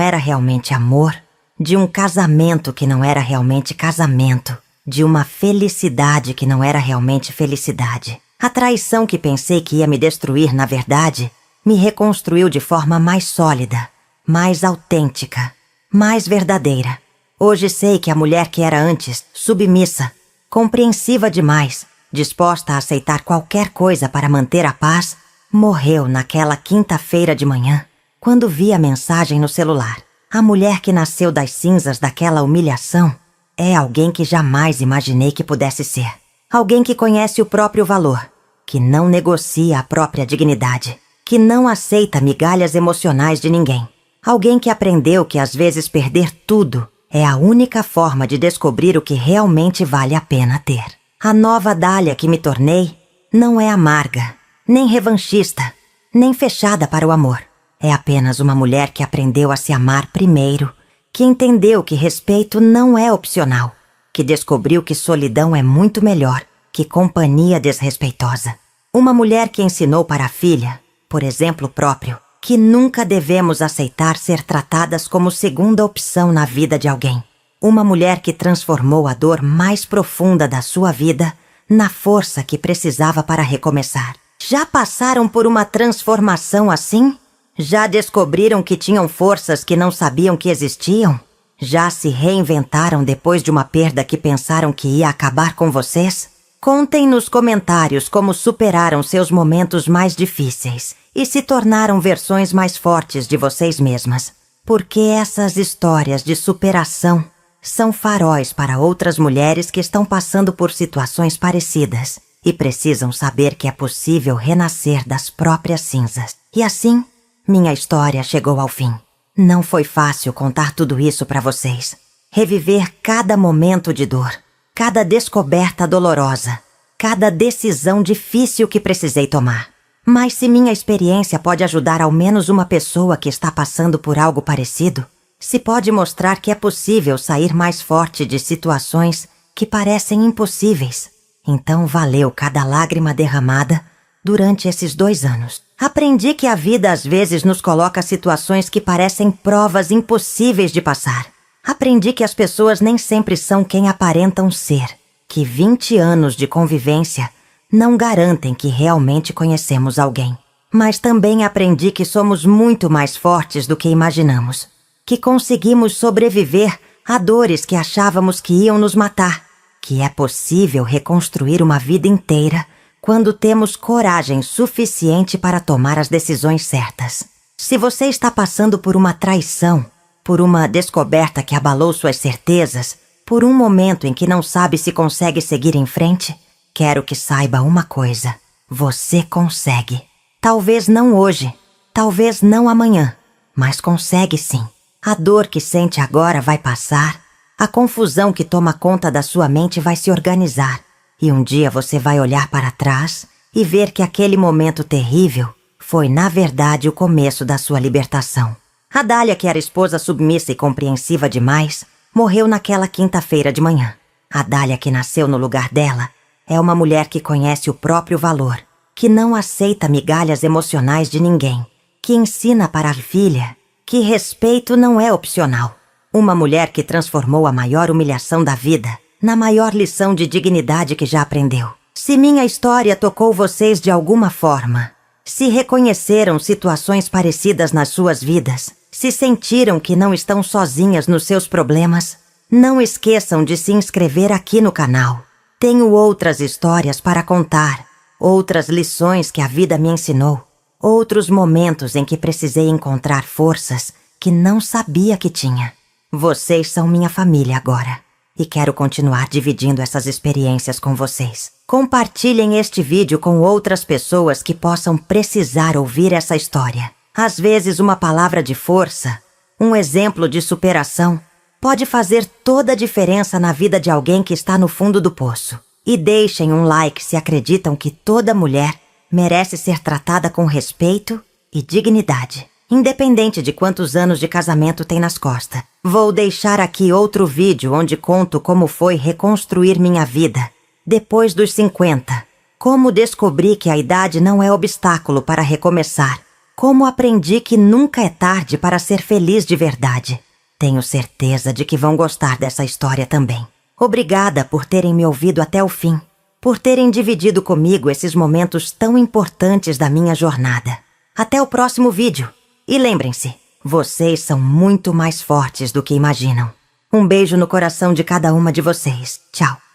era realmente amor, de um casamento que não era realmente casamento, de uma felicidade que não era realmente felicidade. A traição que pensei que ia me destruir, na verdade, me reconstruiu de forma mais sólida, mais autêntica, mais verdadeira. Hoje sei que a mulher que era antes, submissa, compreensiva demais, disposta a aceitar qualquer coisa para manter a paz, morreu naquela quinta-feira de manhã, quando vi a mensagem no celular. A mulher que nasceu das cinzas daquela humilhação é alguém que jamais imaginei que pudesse ser. Alguém que conhece o próprio valor, que não negocia a própria dignidade, que não aceita migalhas emocionais de ninguém. Alguém que aprendeu que às vezes perder tudo é a única forma de descobrir o que realmente vale a pena ter. A nova Dália que me tornei não é amarga, nem revanchista, nem fechada para o amor. É apenas uma mulher que aprendeu a se amar primeiro, que entendeu que respeito não é opcional, que descobriu que solidão é muito melhor que companhia desrespeitosa. Uma mulher que ensinou para a filha, por exemplo próprio, que nunca devemos aceitar ser tratadas como segunda opção na vida de alguém. Uma mulher que transformou a dor mais profunda da sua vida na força que precisava para recomeçar. Já passaram por uma transformação assim? Já descobriram que tinham forças que não sabiam que existiam? Já se reinventaram depois de uma perda que pensaram que ia acabar com vocês? Contem nos comentários como superaram seus momentos mais difíceis e se tornaram versões mais fortes de vocês mesmas. Porque essas histórias de superação são faróis para outras mulheres que estão passando por situações parecidas e precisam saber que é possível renascer das próprias cinzas. E assim, minha história chegou ao fim. Não foi fácil contar tudo isso para vocês. Reviver cada momento de dor, cada descoberta dolorosa, cada decisão difícil que precisei tomar. Mas se minha experiência pode ajudar ao menos uma pessoa que está passando por algo parecido, se pode mostrar que é possível sair mais forte de situações que parecem impossíveis, então valeu cada lágrima derramada durante esses 2 anos. Aprendi que a vida às vezes nos coloca situações que parecem provas impossíveis de passar. Aprendi que as pessoas nem sempre são quem aparentam ser, que 20 anos de convivência não garantem que realmente conhecemos alguém. Mas também aprendi que somos muito mais fortes do que imaginamos, que conseguimos sobreviver a dores que achávamos que iam nos matar, que é possível reconstruir uma vida inteira quando temos coragem suficiente para tomar as decisões certas. Se você está passando por uma traição, por uma descoberta que abalou suas certezas, por um momento em que não sabe se consegue seguir em frente, quero que saiba uma coisa: você consegue. Talvez não hoje, talvez não amanhã, mas consegue sim. A dor que sente agora vai passar, a confusão que toma conta da sua mente vai se organizar, e um dia você vai olhar para trás e ver que aquele momento terrível foi, na verdade, o começo da sua libertação. A Dália, que era esposa submissa e compreensiva demais, morreu naquela quinta-feira de manhã. A Dália, que nasceu no lugar dela, é uma mulher que conhece o próprio valor, que não aceita migalhas emocionais de ninguém, que ensina para a filha que respeito não é opcional. Uma mulher que transformou a maior humilhação da vida na maior lição de dignidade que já aprendeu. Se minha história tocou vocês de alguma forma, se reconheceram situações parecidas nas suas vidas, se sentiram que não estão sozinhas nos seus problemas, não esqueçam de se inscrever aqui no canal. Tenho outras histórias para contar, outras lições que a vida me ensinou, outros momentos em que precisei encontrar forças que não sabia que tinha. Vocês são minha família agora. e quero continuar dividindo essas experiências com vocês. Compartilhem este vídeo com outras pessoas que possam precisar ouvir essa história. Às vezes, uma palavra de força, um exemplo de superação, pode fazer toda a diferença na vida de alguém que está no fundo do poço. E deixem um like se acreditam que toda mulher merece ser tratada com respeito e dignidade, independente de quantos anos de casamento tem nas costas. Vou deixar aqui outro vídeo onde conto como foi reconstruir minha vida depois dos 50, como descobri que a idade não é obstáculo para recomeçar, como aprendi que nunca é tarde para ser feliz de verdade. Tenho certeza de que vão gostar dessa história também. Obrigada por terem me ouvido até o fim, por terem dividido comigo esses momentos tão importantes da minha jornada. Até o próximo vídeo. E lembrem-se, vocês são muito mais fortes do que imaginam. Um beijo no coração de cada uma de vocês. Tchau.